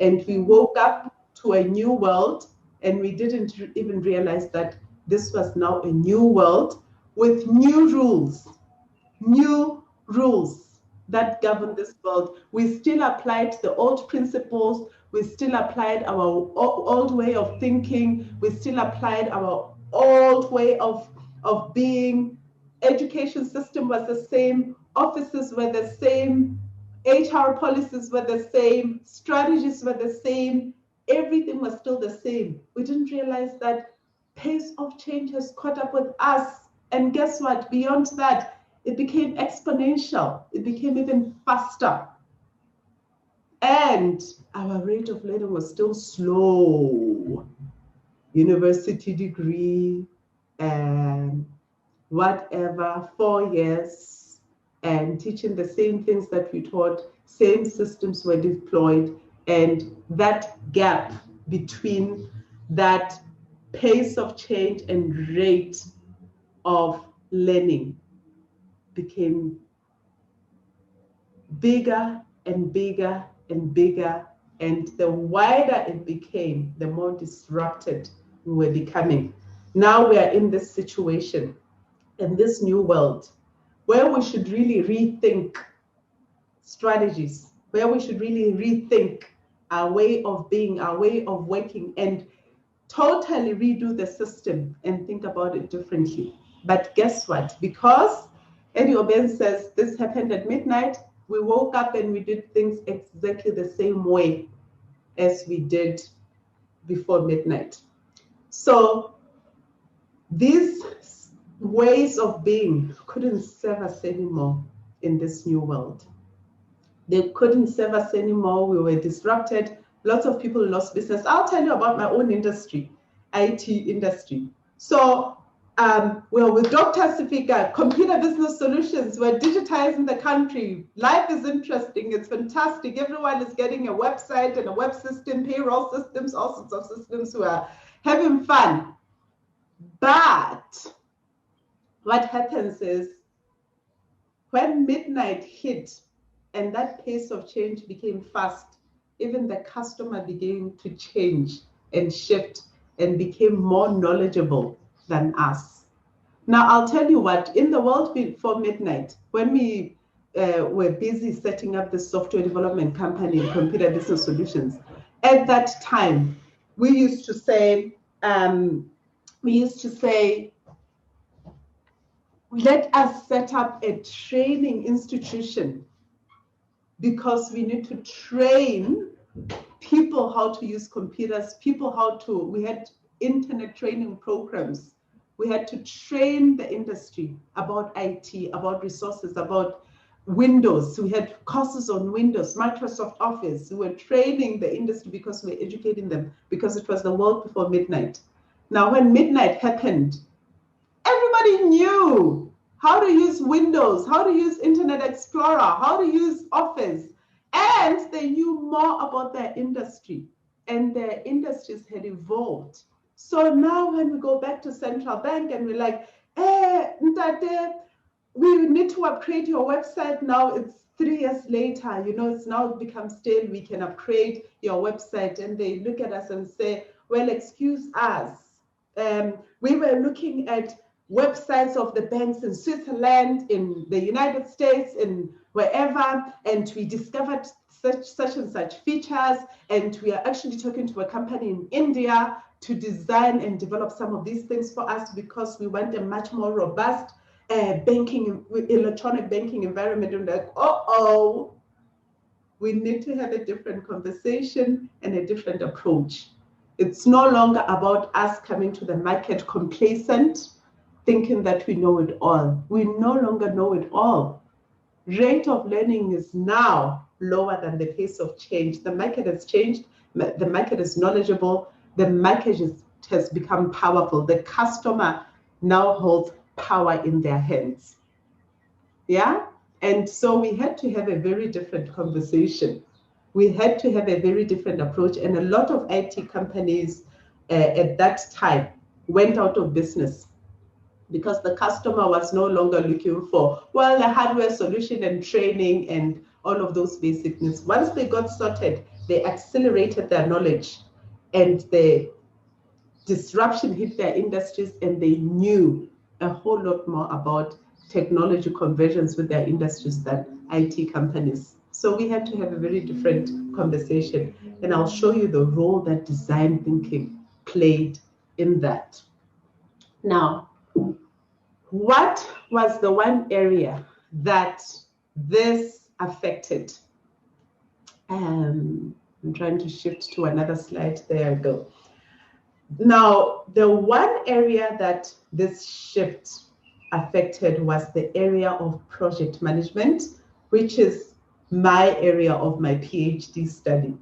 And we woke up to a new world, and we didn't even realize that this was now a new world with new rules that govern this world. We still applied the old principles. We still applied our old way of thinking. We still applied our old way of being. Education system was the same. Offices were the same. HR policies were the same. Strategies were the same. Everything was still the same. We didn't realize that pace of change has caught up with us. And guess what? Beyond that, it became exponential. It became even faster. And our rate of learning was still slow. University degree and whatever, 4 years, and teaching the same things that we taught, same systems were deployed, and that gap between that pace of change and rate of learning became bigger and bigger and bigger, and the wider it became, the more disrupted we were becoming. Now we are in this situation, in this new world, where we should really rethink strategies, where we should really rethink our way of being, our way of working, and totally redo the system and think about it differently. But guess what? Because Eddie Oben says this happened at midnight, we woke up and we did things exactly the same way as we did before midnight. So these ways of being couldn't serve us anymore in this new world. They couldn't serve us anymore. We were disrupted. Lots of people lost business. I'll tell you about my own industry, IT industry. So we're with Dr. Sifika, Computer Business Solutions. We're digitizing the country. Life is interesting. It's fantastic. Everyone is getting a website and a web system, payroll systems, all sorts of systems. We are having fun. But what happens is when midnight hit and that pace of change became fast, even the customer began to change and shift and became more knowledgeable than us. Now, I'll tell you what, in the world before midnight, when we were busy setting up the software development company, Computer Business Solutions, at that time, we used to say, let us set up a training institution because we need to train people how to use computers, we had internet training programs. We had to train the industry about IT, about resources, about Windows. We had courses on Windows, Microsoft Office. We were training the industry because we were educating them because it was the world before midnight. Now, when midnight happened, everybody knew how to use Windows, how to use Internet Explorer, how to use Office, and they knew more about their industry, and their industries had evolved. So now when we go back to central bank and we're like, Ntate, we need to upgrade your website now, it's 3 years later, it's now become stale, we can upgrade your website. And they look at us and say, well, excuse us. We were looking at websites of the banks in Switzerland, in the United States, in wherever, and we discovered such and such features, and we are actually talking to a company in India to design and develop some of these things for us because we want a much more robust electronic banking environment. And like, we need to have a different conversation and a different approach. It's no longer about us coming to the market complacent, thinking that we know it all. We no longer know it all. Rate of learning is now lower than the pace of change. The market has changed. The market is knowledgeable. The market has become powerful. The customer now holds power in their hands. Yeah? And so we had to have a very different conversation. We had to have a very different approach. And a lot of IT companies at that time went out of business because the customer was no longer looking for, well, a hardware solution and training and all of those basic needs. Once they got sorted, they accelerated their knowledge and the disruption hit their industries, and they knew a whole lot more about technology convergence with their industries than IT companies. So we had to have a very different conversation, and I'll show you the role that design thinking played in that. Now, what was the one area that this affected? I'm trying to shift to another slide. There I go. Now, the one area that this shift affected was the area of project management, which is my area of my PhD study.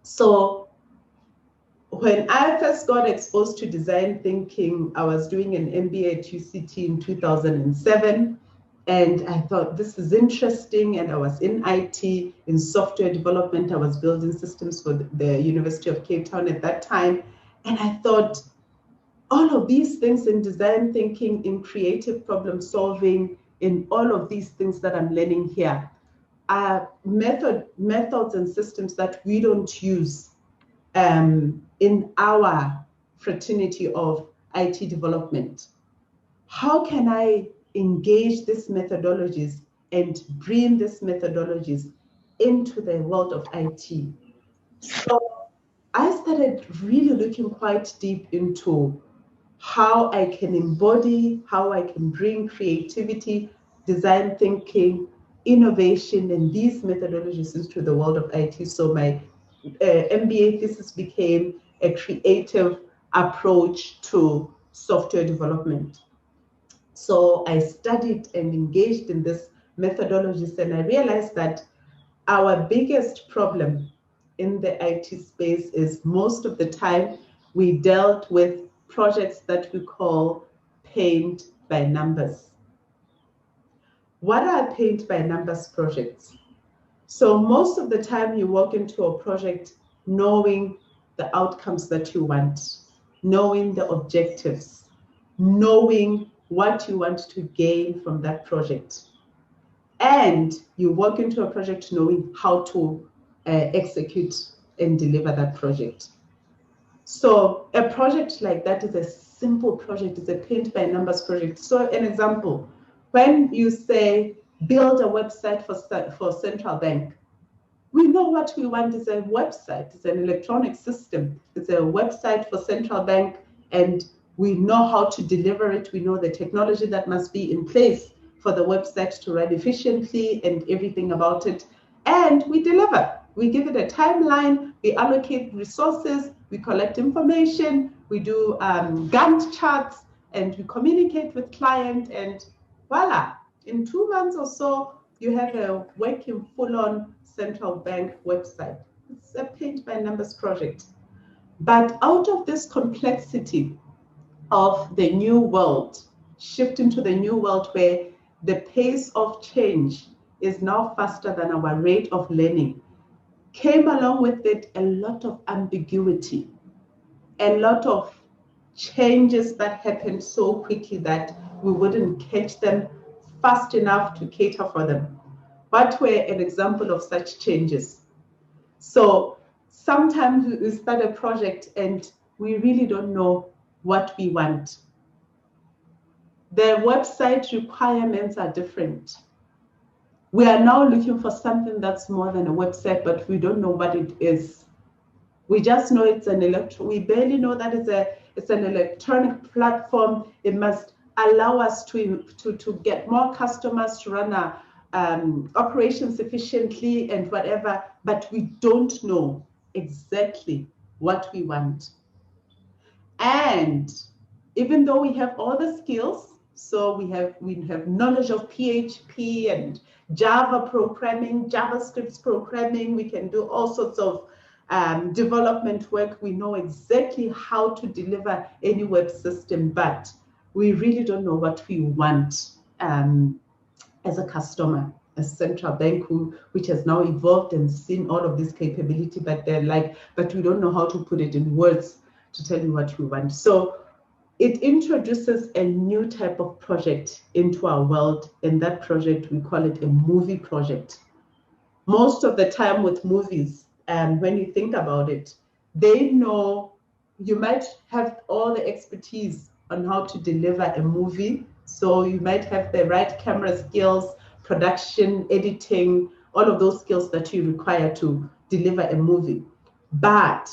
So when I first got exposed to design thinking, I was doing an MBA at UCT in 2007. And I thought, this is interesting. And I was in IT, in software development. I was building systems for the University of Cape Town at that time. And I thought, all of these things in design thinking, in creative problem solving, in all of these things that I'm learning here are methods and systems that we don't use in our fraternity of IT development. How can I engage these methodologies and bring these methodologies into the world of IT? So I started started really looking quite deep into how I can embody, how I can bring creativity, design thinking, innovation, and these methodologies into the world of IT. So my MBA thesis became a creative approach to software development. So I studied and engaged in this methodologies, and I realized that our biggest problem in the IT space is most of the time we dealt with projects that we call paint by numbers. What are paint by numbers projects? So most of the time you walk into a project knowing the outcomes that you want, knowing the objectives, knowing what you want to gain from that project. And you walk into a project knowing how to execute and deliver that project. So a project like that is a simple project, it's a paint by numbers project. So an example, when you say build a website for central bank, we know what we want is a website, it's an electronic system, it's a website for central bank, and we know how to deliver it, we know the technology that must be in place for the website to run efficiently and everything about it, and we deliver. We give it a timeline, we allocate resources, we collect information, we do Gantt charts, and we communicate with client, and voila, in 2 months or so, you have a working full-on central bank website. It's a paint by numbers project. But out of this complexity of the new world, shifting to the new world where the pace of change is now faster than our rate of learning, came along with it a lot of ambiguity, a lot of changes that happened so quickly that we wouldn't catch them fast enough to cater for them. What were an example of such changes? So sometimes we start a project and we really don't know what we want. The website requirements are different. We are now looking for something that's more than a website, but we don't know what it is. We just know it's an we barely know that it's an electronic platform. It must allow us to get more customers, to run our operations efficiently and whatever, but we don't know exactly what we want. And even though we have all the skills, so we have knowledge of PHP and Java programming, JavaScript programming, we can do all sorts of development work. We know exactly how to deliver any web system, but we really don't know what we want as a customer, a central bank which has now evolved and seen all of this capability, but they're like, but we don't know how to put it in words to tell you what we want. So it introduces a new type of project into our world, and that project, we call it a movie project. Most of the time with movies, when you think about it, they know you might have all the expertise on how to deliver a movie. So you might have the right camera skills, production, editing, all of those skills that you require to deliver a movie. But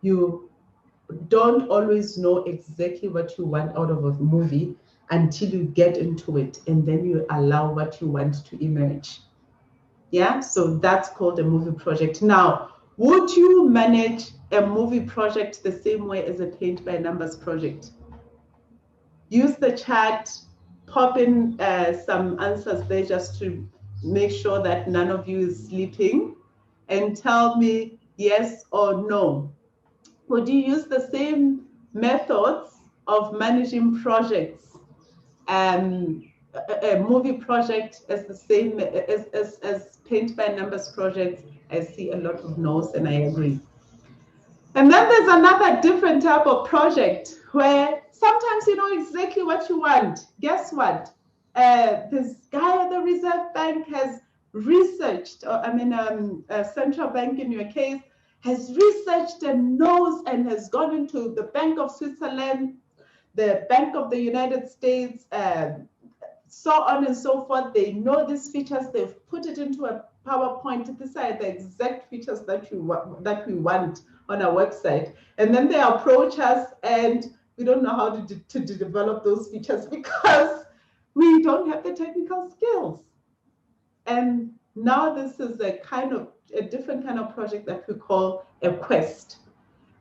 you don't always know exactly what you want out of a movie until you get into it, and then you allow what you want to emerge. Yeah, so that's called a movie project. Now, would you manage a movie project the same way as a paint by numbers project? Use the chat, pop in some answers there just to make sure that none of you is sleeping, and tell me yes or no. Would you use the same methods of managing projects, a movie project as the same as paint by numbers projects? I see a lot of no's, and I agree. And then there's another different type of project where sometimes you know exactly what you want. Guess what? This guy at the Reserve Bank has researched, a central bank in your case, has researched and knows and has gone into the Bank of Switzerland, the Bank of the United States, so on and so forth. They know these features. They've put it into a PowerPoint. These are the exact features that we want on our website. And then they approach us and we don't know how to develop those features because we don't have the technical skills. And now this is a different kind of project that we call a quest.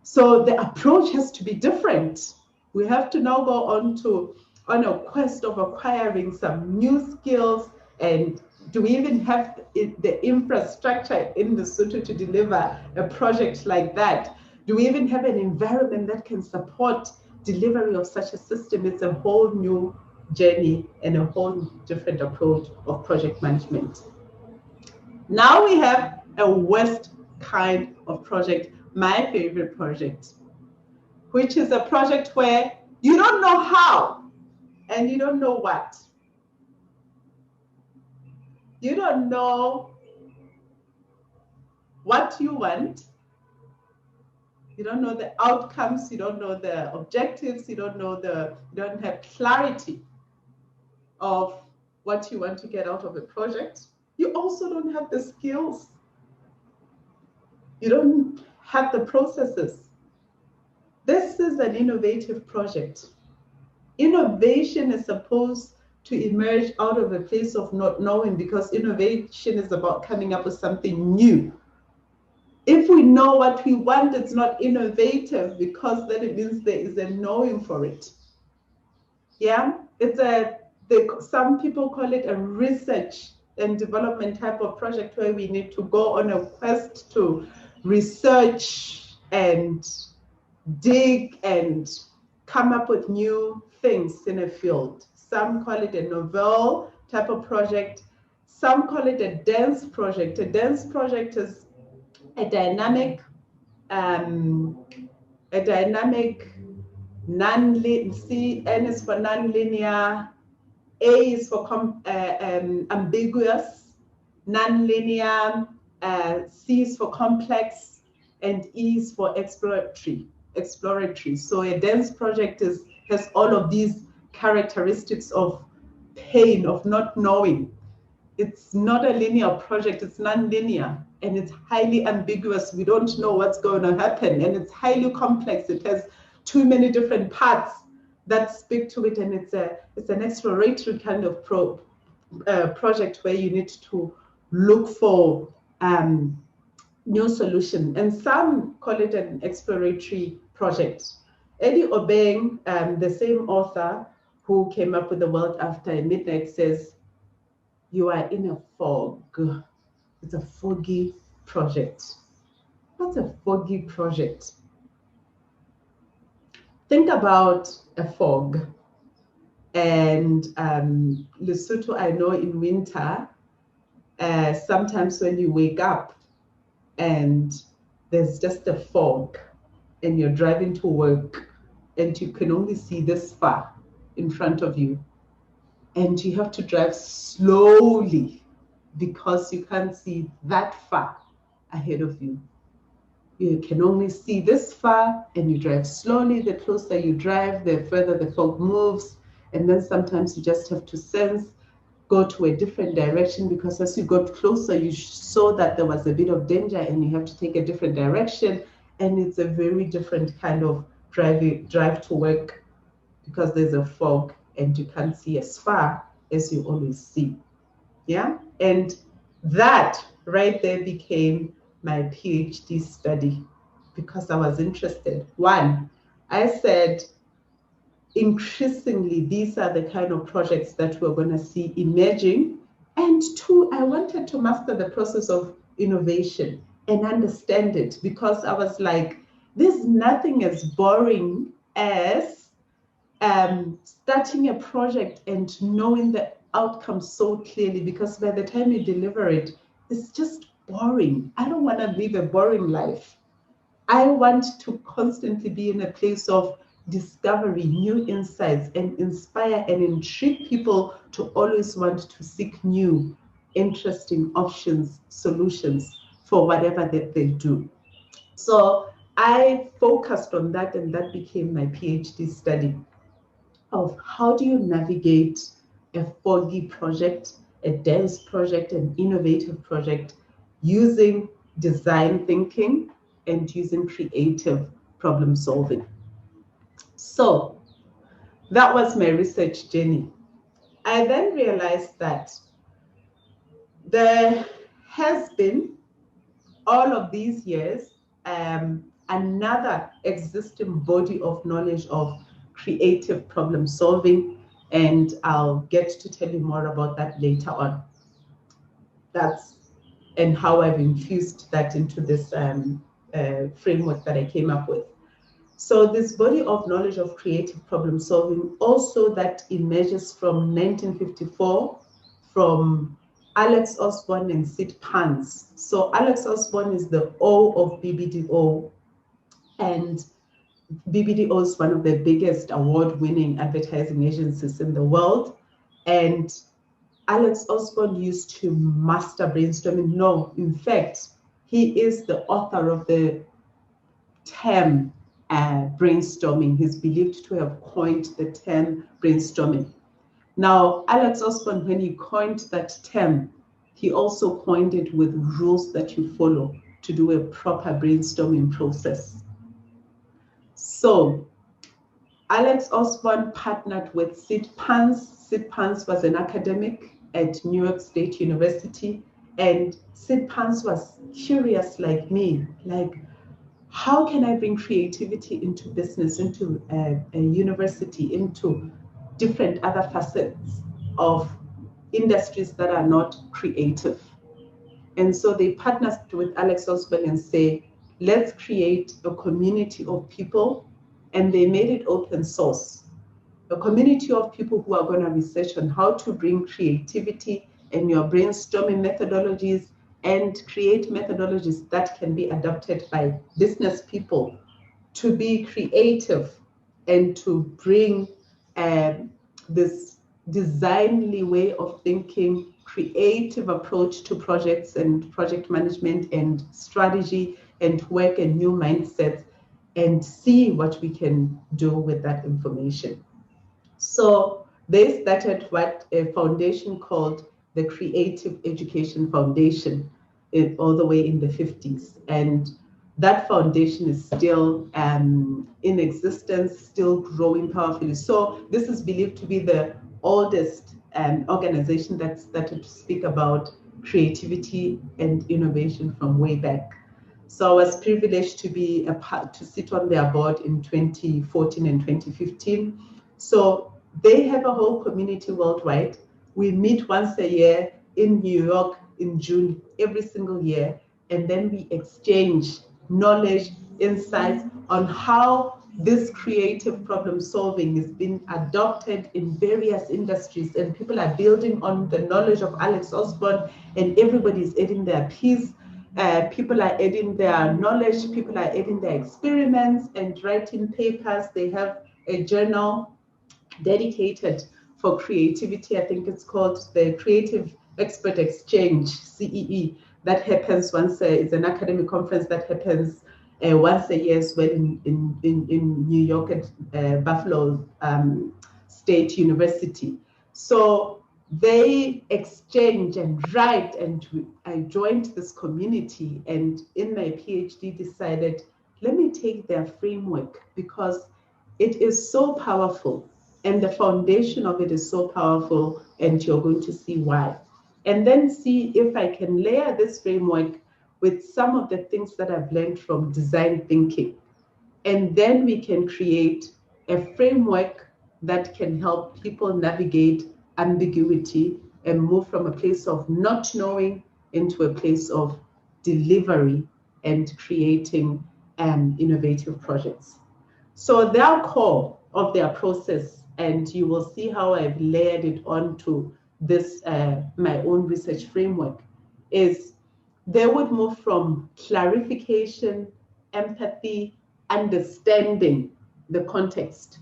So the approach has to be different. We have to now go on a quest of acquiring some new skills. And do we even have the infrastructure in Lesotho to deliver a project like that? Do we even have an environment that can support delivery of such a system? It's a whole new journey and a whole different approach of project management. Now we have a West kind of project, my favorite project, which is a project where you don't know how and you don't know what. You don't know what you want. You don't know the outcomes. You don't know the objectives. You don't have clarity of what you want to get out of a project. You also don't have the skills. You don't have the processes. This is an innovative project. Innovation is supposed to emerge out of a place of not knowing, because innovation is about coming up with something new. If we know what we want, it's not innovative, because then it means there is a knowing for it. Yeah, some people call it a research and development type of project, where we need to go on a quest to research and dig and come up with new things in a field. Some call it a novel type of project. Some call it a dense project. A dense project is a dynamic, non-linear. C, N is for nonlinear. A is for ambiguous, non-linear. C is for complex, and E is for exploratory. So a dense project has all of these characteristics of pain, of not knowing. It's not a linear project, it's non-linear, and it's highly ambiguous. We don't know what's going to happen, and it's highly complex. It has too many different parts that speak to it, and it's an exploratory kind of project where you need to look for new solution. And some call it an exploratory project. Eddie Obeng, the same author who came up with The World After Midnight, says, you are in a fog. It's a foggy project. What's a foggy project? Think about a fog. And Lesotho, I know in winter, sometimes when you wake up and there's just a fog and you're driving to work and you can only see this far in front of you, and you have to drive slowly because you can't see that far ahead of you. You can only see this far, and you drive slowly. The closer you drive, the further the fog moves. And then sometimes you just have to go to a different direction, because as you got closer, you saw that there was a bit of danger and you have to take a different direction. And it's a very different kind of drive to work, because there's a fog and you can't see as far as you always see. Yeah. And that right there became my PhD study, because I was interested. One, I said, increasingly, these are the kind of projects that we're going to see emerging. And two, I wanted to master the process of innovation and understand it, because I was like, there's nothing as boring as starting a project and knowing the outcome so clearly, because by the time you deliver it, it's just boring. I don't want to live a boring life. I want to constantly be in a place of discovery, new insights, and inspire and intrigue people to always want to seek new, interesting options, solutions for whatever that they do. So I focused on that, and that became my PhD study of how do you navigate a foggy project a dense project, an innovative project, using design thinking and using creative problem solving. So that was my research journey. I then realized that there has been, all of these years, another existing body of knowledge of creative problem solving, and I'll get to tell you more about that later on. And how I've infused that into this framework that I came up with. So this body of knowledge of creative problem solving, also that emerges from 1954, from Alex Osborne and Sid Pans. So Alex Osborne is the O of BBDO, and BBDO is one of the biggest award-winning advertising agencies in the world. And Alex Osborne used to master brainstorming. No, in fact, he is the author of the term brainstorming. He's believed to have coined the term brainstorming. Now, Alex Osborne, when he coined that term, he also coined it with rules that you follow to do a proper brainstorming process. So Alex Osborne partnered with Sid Pans. Sid Pans was an academic at New York State University, and Sid Pans was curious like me, like, how can I bring creativity into business, into a university, into different other facets of industries that are not creative? And so they partnered with Alex Osborne and say, let's create a community of people, and they made it open source. A community of people who are going to research on how to bring creativity and your brainstorming methodologies and create methodologies that can be adopted by business people to be creative and to bring this designly way of thinking, creative approach to projects and project management and strategy and work and new mindsets, and see what we can do with that information. So they started what a foundation called the Creative Education Foundation all the way in the 50s. And that foundation is still in existence, still growing powerfully. So this is believed to be the oldest organization that started to speak about creativity and innovation from way back. So I was privileged to be to sit on their board in 2014 and 2015. So they have a whole community worldwide. We meet once a year in New York in June every single year, and then we exchange knowledge, insights on how this creative problem solving is being adopted in various industries, and people are building on the knowledge of Alex Osborne, and everybody's adding their piece. People are adding their knowledge, people are adding their experiments and writing papers. They have a journal dedicated for creativity. I think it's called the Creative Expert Exchange, CEE. That happens once, it's an academic conference that happens once a year as well in New York at Buffalo State University. So they exchange and write, and I joined this community, and in my PhD decided, let me take their framework because it is so powerful. And the foundation of it is so powerful, and you're going to see why. And then see if I can layer this framework with some of the things that I've learned from design thinking. And then we can create a framework that can help people navigate ambiguity and move from a place of not knowing into a place of delivery and creating innovative projects. So their core of their process, and you will see how I've layered it onto this, my own research framework, is they would move from clarification, empathy, understanding the context.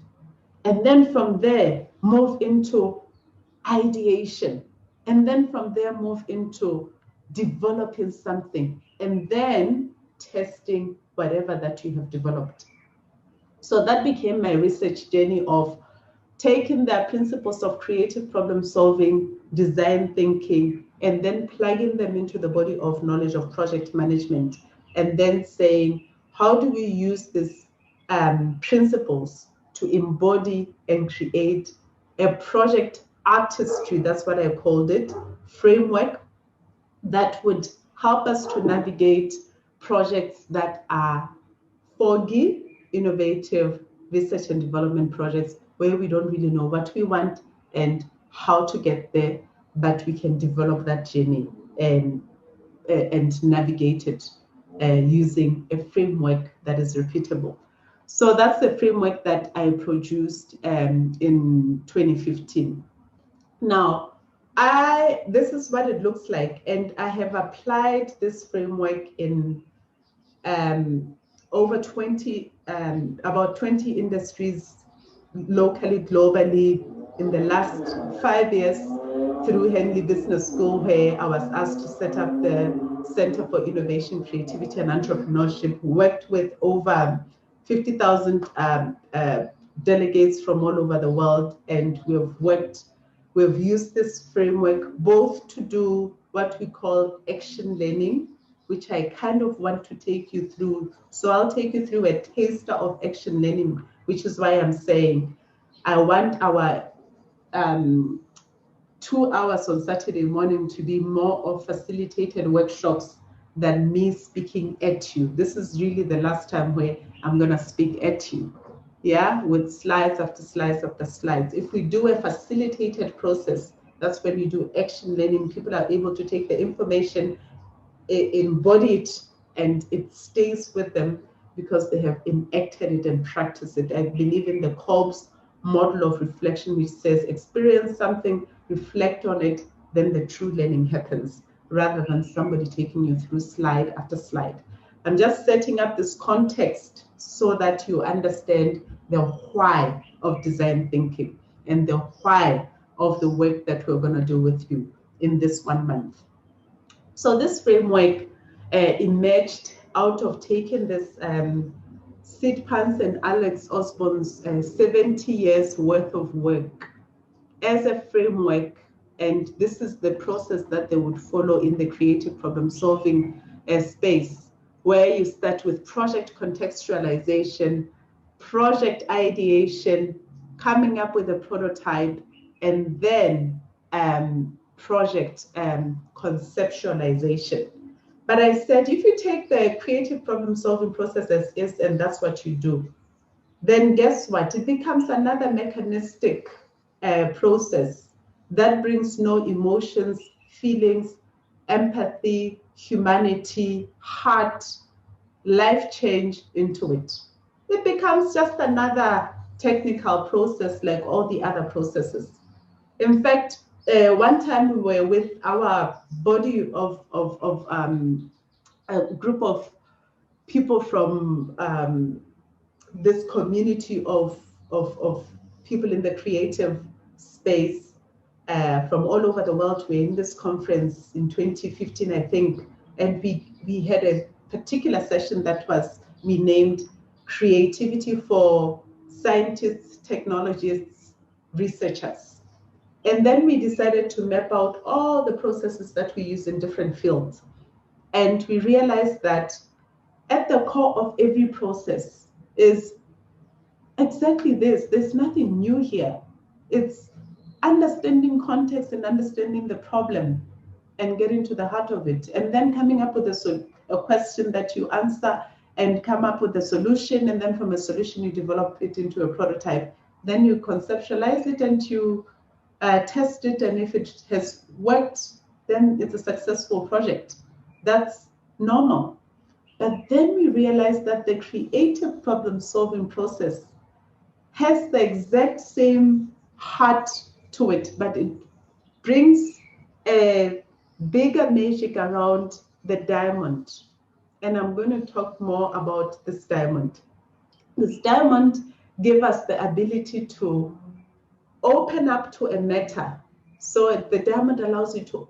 And then from there, move into ideation. And then from there, move into developing something, and then testing whatever that you have developed. So that became my research journey of taking their principles of creative problem solving, design thinking, and then plugging them into the body of knowledge of project management, and then saying, how do we use these principles to embody and create a project artistry, that's what I called it, framework that would help us to navigate projects that are foggy, innovative research and development projects where we don't really know what we want and how to get there, but we can develop that journey and navigate it using a framework that is repeatable. So that's the framework that I produced in 2015. Now, this is what it looks like, and I have applied this framework in over 20, about 20 industries locally, globally, in the last 5 years through Henley Business School, where I was asked to set up the Center for Innovation, Creativity and Entrepreneurship, worked with over 50,000 delegates from all over the world, and we've used this framework both to do what we call action learning, which I kind of want to take you through. So I'll take you through a taster of action learning, which is why I'm saying I want our 2 hours on Saturday morning to be more of facilitated workshops than me speaking at you. This is really the last time where I'm gonna speak at you, yeah, with slides after slides after slides. If we do a facilitated process, that's when you do action learning. People are able to take the information, embody it, and it stays with them because they have enacted it and practiced it. I believe in the Kolb's model of reflection, which says experience something, reflect on it, then the true learning happens, rather than somebody taking you through slide after slide. I'm just setting up this context so that you understand the why of design thinking and the why of the work that we're going to do with you in this 1 month. So this framework emerged out of taking this Sid Pants and Alex Osborne's 70 years worth of work as a framework, and this is the process that they would follow in the creative problem solving space, where you start with project contextualization, project ideation, coming up with a prototype, and then project conceptualization. But I said, if you take the creative problem solving process as is, and that's what you do, then guess what? It becomes another mechanistic process that brings no emotions, feelings, empathy, humanity, heart, life change into it. It becomes just another technical process like all the other processes. In fact, one time we were with our body of a group of people from this community of people in the creative space from all over the world. We're in this conference in 2015, I think, and we had a particular session that we named Creativity for Scientists, Technologists, Researchers. And then we decided to map out all the processes that we use in different fields. And we realized that at the core of every process is exactly this. There's nothing new here. It's understanding context and understanding the problem and getting to the heart of it, and then coming up with a question that you answer and come up with a solution, and then from a solution you develop it into a prototype. Then you conceptualize it and you test it, and if it has worked, then it's a successful project. That's normal. But then we realize that the creative problem-solving process has the exact same heart to it, but it brings a bigger magic around the diamond. And I'm going to talk more about this diamond. This diamond gives us the ability to open up to a matter. So the diamond allows you to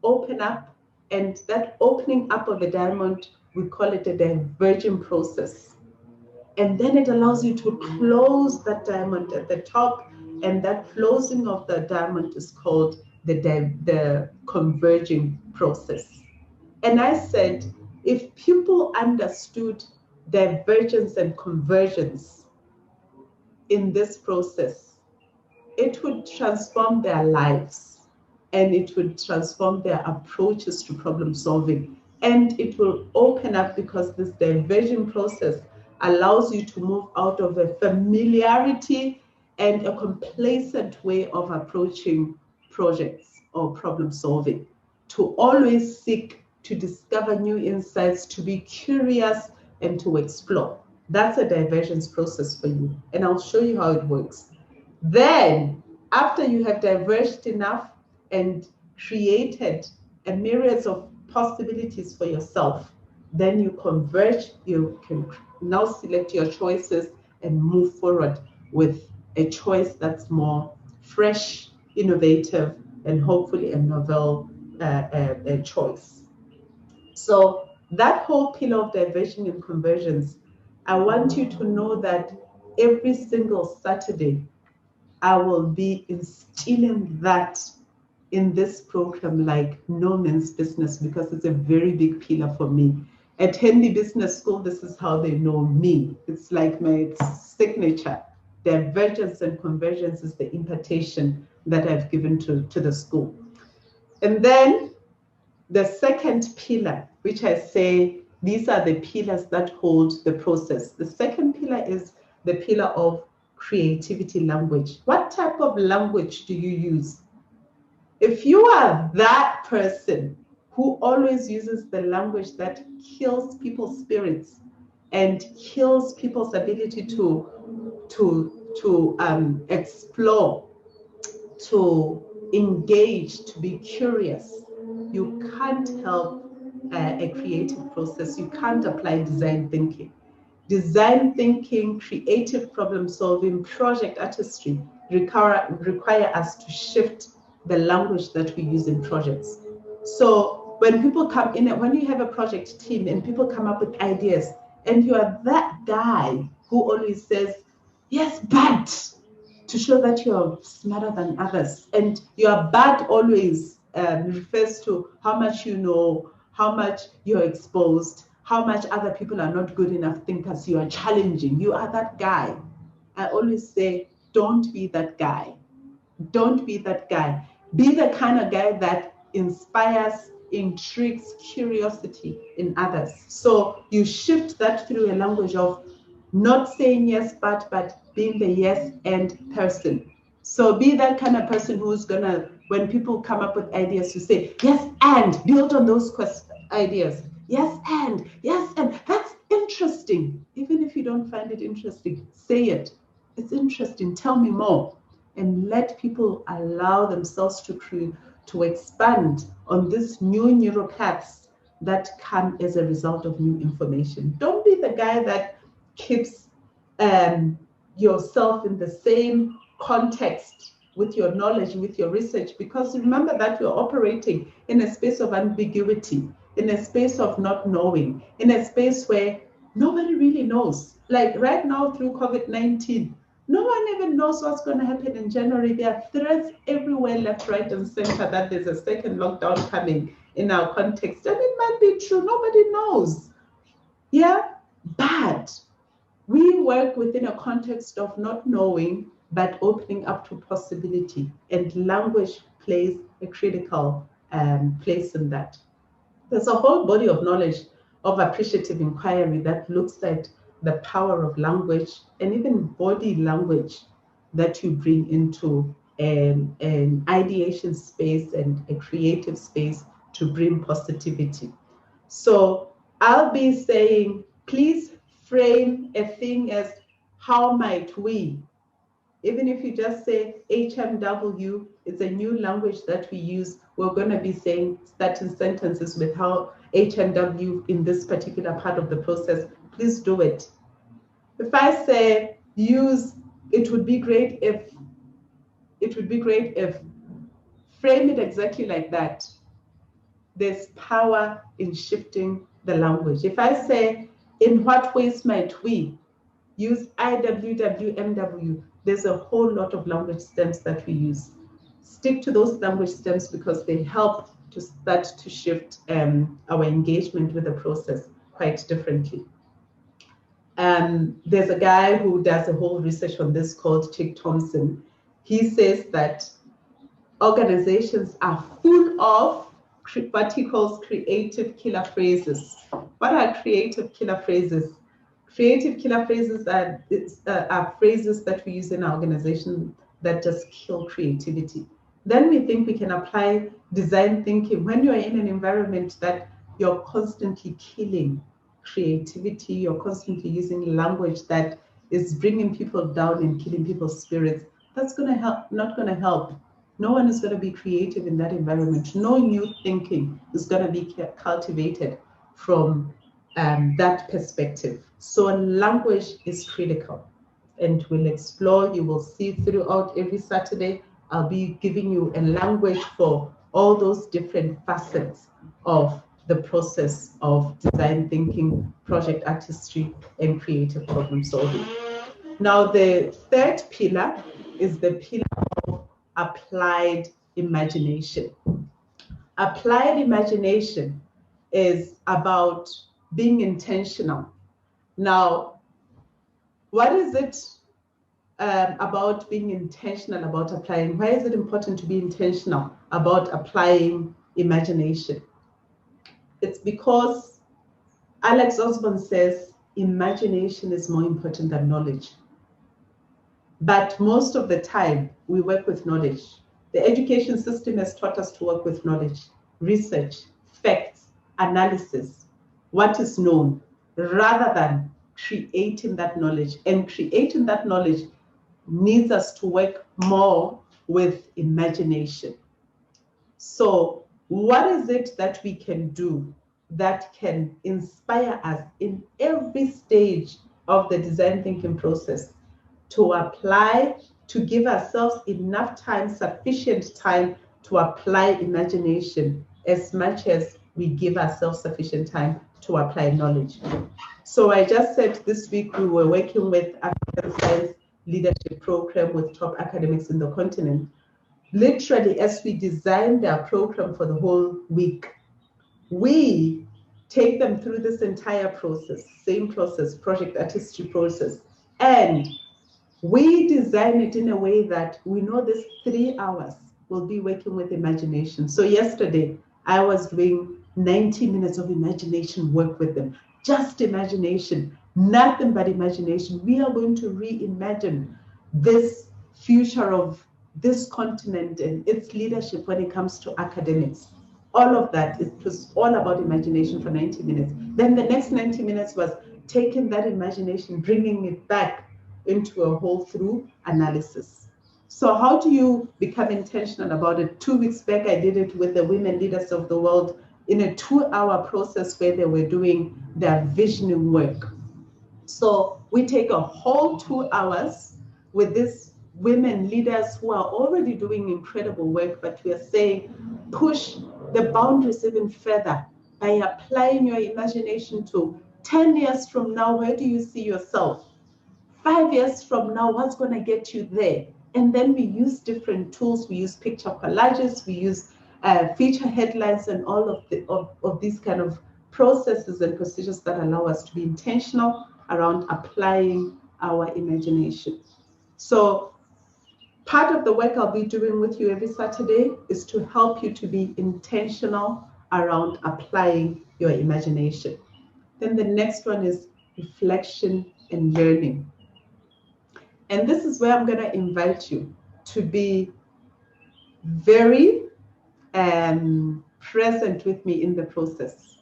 open up, and that opening up of the diamond, we call it a divergent process. And then it allows you to close that diamond at the top and that closing of the diamond is called the converging process. And I said, if people understood divergence and convergence in this process, it would transform their lives, and it would transform their approaches to problem solving. And it will open up, because this diversion process allows you to move out of a familiarity and a complacent way of approaching projects or problem solving, to always seek to discover new insights, to be curious, and to explore. That's a divergence process for you. And I'll show you how it works. Then, after you have diverged enough and created a myriad of possibilities for yourself, then you converge. You can now select your choices and move forward with a choice that's more fresh, innovative, and hopefully a novel choice. So that whole pillar of diversion and conversions, I want you to know that every single Saturday, I will be instilling that in this program like no man's business, because it's a very big pillar for me. At Henley Business School, this is how they know me. It's like my signature. Divergence and convergence is the impartation that I've given to the school. And then the second pillar, which I say, these are the pillars that hold the process. The second pillar is the pillar of creativity language. What type of language do you use? If you are that person who always uses the language that kills people's spirits and kills people's ability to explore, to engage, to be curious, you can't help a creative process. You can't apply design thinking. Design thinking, creative problem solving, project artistry require us to shift the language that we use in projects. So when people come in, when you have a project team and people come up with ideas, and you are that guy who always says, yes, but, to show that you're smarter than others. And your bad always refers to how much you know, how much you're exposed, how much other people are not good enough thinkers. You are challenging. You are that guy. I always say, don't be that guy. Don't be that guy. Be the kind of guy that inspires, intrigues, curiosity in others. So you shift that through a language of not saying yes, but being the yes and person. So be that kind of person who's gonna, when people come up with ideas, to say yes and build on those ideas. Yes and that's interesting. Even if you don't find it interesting, say it. It's interesting. Tell me more. And let people allow themselves to expand on these new neural paths that come as a result of new information. Don't be the guy that keeps yourself in the same context with your knowledge, with your research, because remember that you're operating in a space of ambiguity, in a space of not knowing, in a space where nobody really knows. Like right now through COVID-19, no one even knows what's going to happen in January. There are threats everywhere, left, right, and center, that there's a second lockdown coming in our context. And it might be true. Nobody knows. Yeah? But we work within a context of not knowing, but opening up to possibility. And language plays a critical place in that. There's a whole body of knowledge of appreciative inquiry that looks at the power of language and even body language that you bring into an ideation space and a creative space to bring positivity. So I'll be saying, please frame a thing as how might we? Even if you just say HMW, it's a new language that we use. We're going to be saying certain sentences with how HMW in this particular part of the process. Please do it. If I say use, it would be great if, frame it exactly like that. There's power in shifting the language. If I say, in what ways might we? use IWWMW. There's a whole lot of language stems that we use. Stick to those language stems because they help to start to shift our engagement with the process quite differently. There's a guy who does a whole research on this called Chick Thompson. He says that organizations are full of what he calls creative killer phrases. What are creative killer phrases? Creative killer phrases are phrases that we use in our organization that just kill creativity. Then we think we can apply design thinking when you're in an environment that you're constantly killing creativity, you're constantly using language that is bringing people down and killing people's spirits. That's going to help, not going to help. No one is going to be creative in that environment. No new thinking is going to be cultivated from that perspective. So language is critical, and we'll explore. You will see throughout every Saturday, I'll be giving you a language for all those different facets of the process of design thinking, project artistry, and creative problem solving. Now, the third pillar is the pillar of applied imagination. Applied imagination is about being intentional. Now, what is it about being intentional about applying? Why is it important to be intentional about applying imagination? It's because Alex Osborne says imagination is more important than knowledge. But most of the time, we work with knowledge. The education system has taught us to work with knowledge, research, facts, analysis, what is known, rather than creating that knowledge. And creating that knowledge needs us to work more with imagination. So what is it that we can do that can inspire us in every stage of the design thinking process to apply, to give ourselves enough time, sufficient time to apply imagination as much as we give ourselves sufficient time to apply knowledge? So I just said this week we were working with African Science Leadership Program with top academics in the continent. Literally, as we designed their program for the whole week, we take them through this entire process, same process, project artistry process, and we design it in a way that we know this 3 hours will be working with imagination. So yesterday, I was doing 90 minutes of imagination work with them. Just imagination, nothing but imagination. We are going to reimagine this future of this continent and its leadership when it comes to academics. All of that, it was all about imagination for 90 minutes. Then the next 90 minutes was taking that imagination, bringing it back into a whole through analysis. So how do you become intentional about it? 2 weeks back, I did it with the women leaders of the world in a 2-hour process where they were doing their visioning work. So we take a whole 2 hours with these women leaders who are already doing incredible work, but we are saying push the boundaries even further by applying your imagination to 10 years from now, where do you see yourself? 5 years from now, what's going to get you there? And then we use different tools. We use picture collages, we use feature headlines, and all of these kind of processes and procedures that allow us to be intentional around applying our imagination. So part of the work I'll be doing with you every Saturday is to help you to be intentional around applying your imagination. Then the next one is reflection and learning. And this is where I'm going to invite you to be very present with me in the process.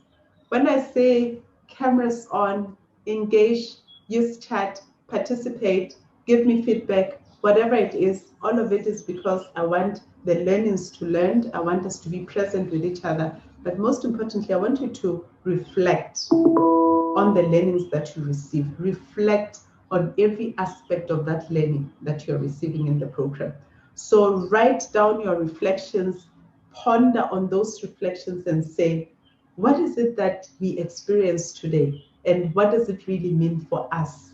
When I say cameras on, engage, use chat, participate, give me feedback, whatever it is, all of it is because I want the learnings to learn. I want us to be present with each other. But most importantly, I want you to reflect on the learnings that you receive. Reflect on every aspect of that learning that you're receiving in the program. So write down your reflections, ponder on those reflections and say, what is it that we experienced today? And what does it really mean for us?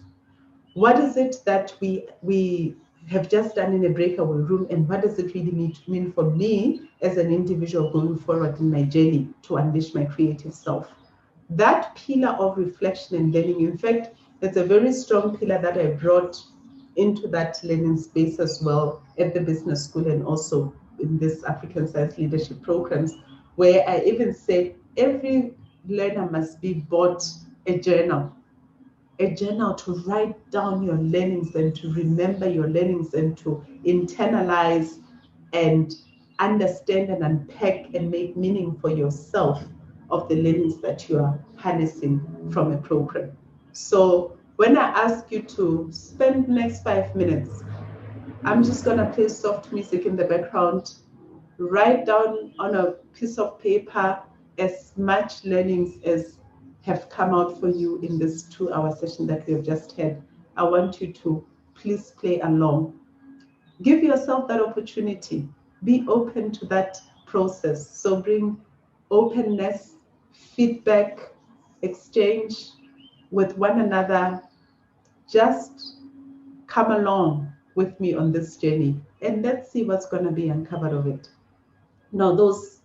what is it that we have just done in a breakaway room, and what does it really mean for me as an individual going forward in my journey to unleash my creative self? That pillar of reflection and learning, in fact, it's a very strong pillar that I brought into that learning space as well at the business school and also in this African Science Leadership programs, where I even said every learner must be bought a journal to write down your learnings and to remember your learnings and to internalize and understand and unpack and make meaning for yourself of the learnings that you are harnessing from a program. So when I ask you to spend the next 5 minutes, I'm just going to play soft music in the background, write down on a piece of paper as much learnings as have come out for you in this 2-hour session that we have just had. I want you to please play along. Give yourself that opportunity. Be open to that process. So bring openness, feedback, exchange with one another. Just come along with me on this journey and let's see what's going to be uncovered of it. Now, those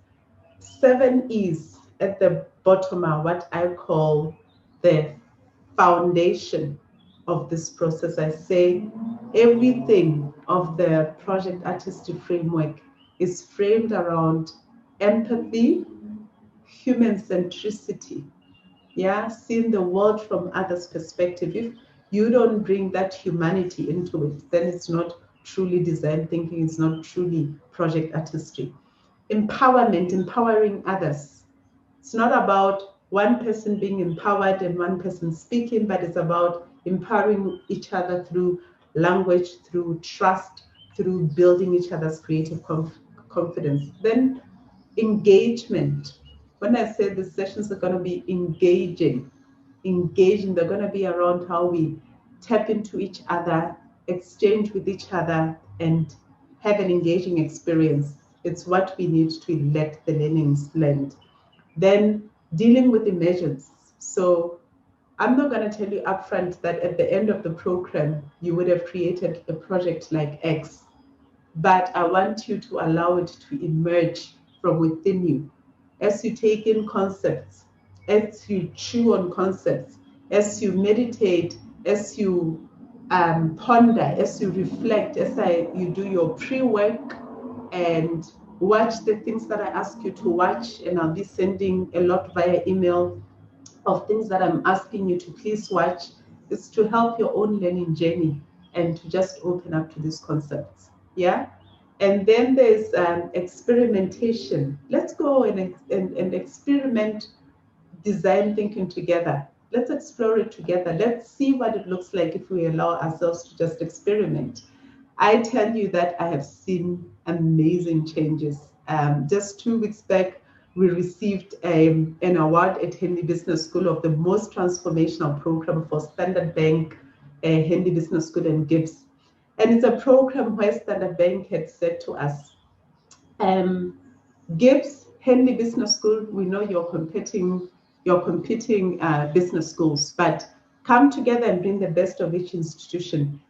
7 E's at the bottom are what I call the foundation of this process. I say everything of the Project Artistry framework is framed around empathy, human centricity, seeing the world from others' perspective. If you don't bring that humanity into it, then it's not truly design thinking, it's not truly project artistry. Empowerment, empowering others. It's not about one person being empowered and one person speaking, but it's about empowering each other through language, through trust, through building each other's creative confidence. Then engagement. When I say the sessions are going to be engaging, they're going to be around how we tap into each other, exchange with each other, and have an engaging experience. It's what we need to let the learnings land. Then dealing with emergence. So I'm not going to tell you upfront that at the end of the program, you would have created a project like X, but I want you to allow it to emerge from within you. As you take in concepts, as you chew on concepts, as you meditate, as you ponder, as you reflect, you do your pre-work and watch the things that I ask you to watch, and I'll be sending a lot via email of things that I'm asking you to please watch. It's to help your own learning journey and to just open up to these concepts. And then there's experimentation. Let's go and experiment design thinking together. Let's explore it together. Let's see what it looks like if we allow ourselves to just experiment. I tell you that I have seen amazing changes. Just 2 weeks back, we received an award at Henley Business School of the most transformational program for Standard Bank, Henley Business School and Gibbs. And it's a program where Standard Bank had said to us, Gibbs, Henley Business School, we know you're competing business schools, but come together and bring the best of each institution.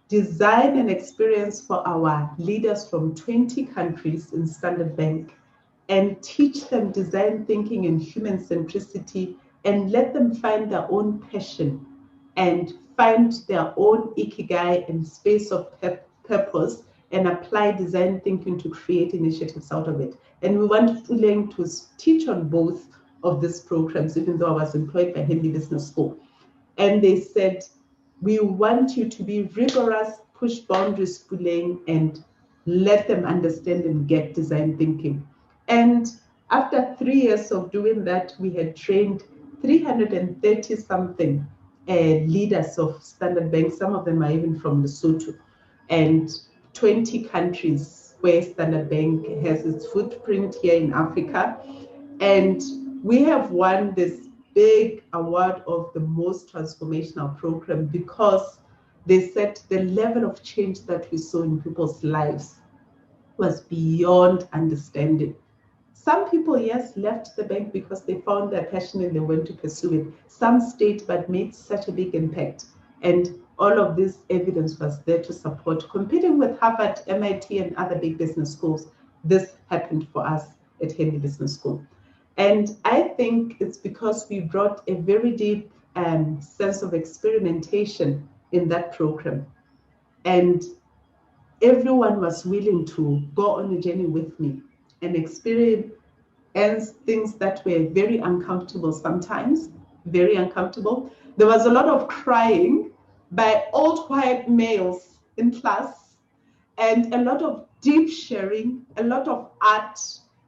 Design an experience for our leaders from 20 countries in Standard Bank and teach them design thinking and human centricity, and let them find their own passion and find their own ikigai and space of purpose and apply design thinking to create initiatives out of it. And we want Fuleng to teach on both of these programs, even though I was employed by Henley Business School. And they said, we want you to be rigorous, push boundaries, Fuleng, and let them understand and get design thinking. And after 3 years of doing that, we had trained 330 something leaders of Standard Bank. Some of them are even from Lesotho, and 20 countries where Standard Bank has its footprint here in Africa. And we have won this big award of the most transformational program because they said the level of change that we saw in people's lives was beyond understanding. Some people, yes, left the bank because they found their passion and they went to pursue it. Some stayed but made such a big impact. And all of this evidence was there to support. Competing with Harvard, MIT, and other big business schools, this happened for us at Henley Business School. And I think it's because we brought a very deep sense of experimentation in that program. And everyone was willing to go on a journey with me and experience things that were very uncomfortable sometimes, very uncomfortable. There was a lot of crying by old white males in class, and a lot of deep sharing, a lot of art,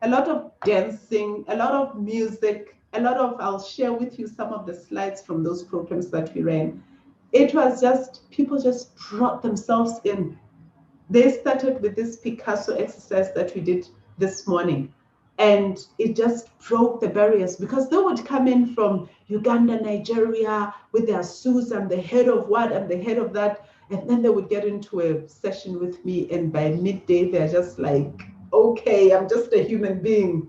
a lot of dancing, a lot of music, a lot of, I'll share with you some of the slides from those programs that we ran. It was just, people just brought themselves in. They started with this Picasso exercise that we did this morning. And it just broke the barriers, because they would come in from Uganda, Nigeria, with their suits and the head of what and the head of that. And then they would get into a session with me. And by midday, they're just like, okay, I'm just a human being.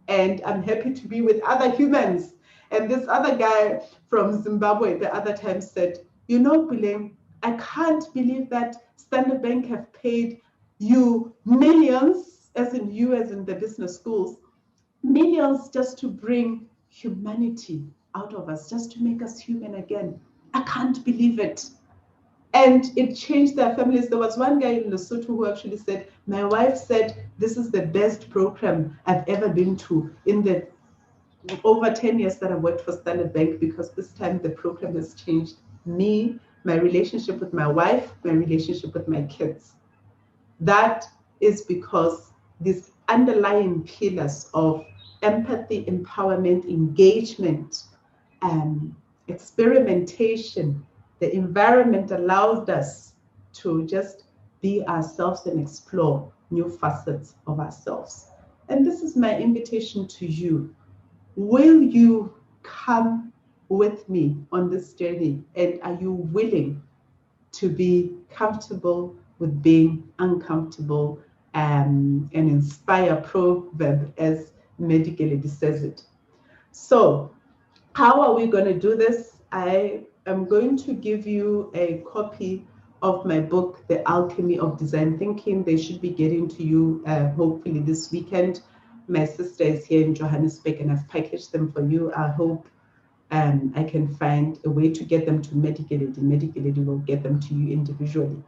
And I'm happy to be with other humans. And this other guy from Zimbabwe the other time said, you know, Pule, I can't believe that Standard Bank have paid you millions, as in you, as in the business schools, millions just to bring humanity out of us, just to make us human again. I can't believe it. And it changed their families. There was one guy in Lesotho who actually said, my wife said, this is the best program I've ever been to in the over 10 years that I worked for Standard Bank, because this time the program has changed me, my relationship with my wife, my relationship with my kids. That is because these underlying pillars of empathy, empowerment, engagement, experimentation, the environment allowed us to just be ourselves and explore new facets of ourselves. And this is my invitation to you. Will you come with me on this journey? And are you willing to be comfortable with being uncomfortable, and inspire proverb, as Medical Lady says it? So how are we going to do this? I am going to give you a copy of my book, The Alchemy of Design Thinking. They should be getting to you hopefully this weekend. My sister is here in Johannesburg and I've packaged them for you. I hope I can find a way to get them to Medical Lady. Medical Lady will get them to you individually.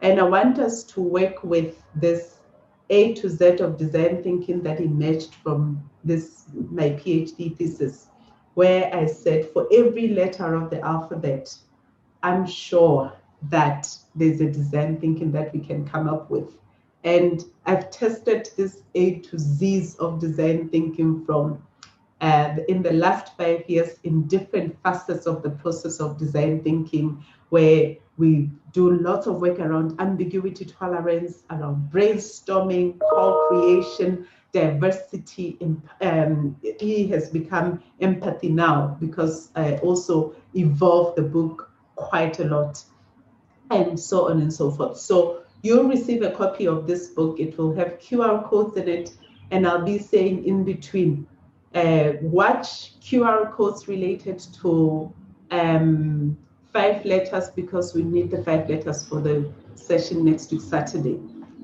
And I want us to work with this A to Z of design thinking that emerged from this, my PhD thesis, where I said for every letter of the alphabet, I'm sure that there's a design thinking that we can come up with. And I've tested this A to Z's of design thinking from in the last 5 years in different facets of the process of design thinking, where we do lots of work around ambiguity tolerance, around brainstorming, co-creation, diversity. E has become empathy now, because I also evolved the book quite a lot, and so on and so forth. So you'll receive a copy of this book. It will have QR codes in it, and I'll be saying in between, watch QR codes related to 5 letters, because we need the 5 letters for the session next week, Saturday.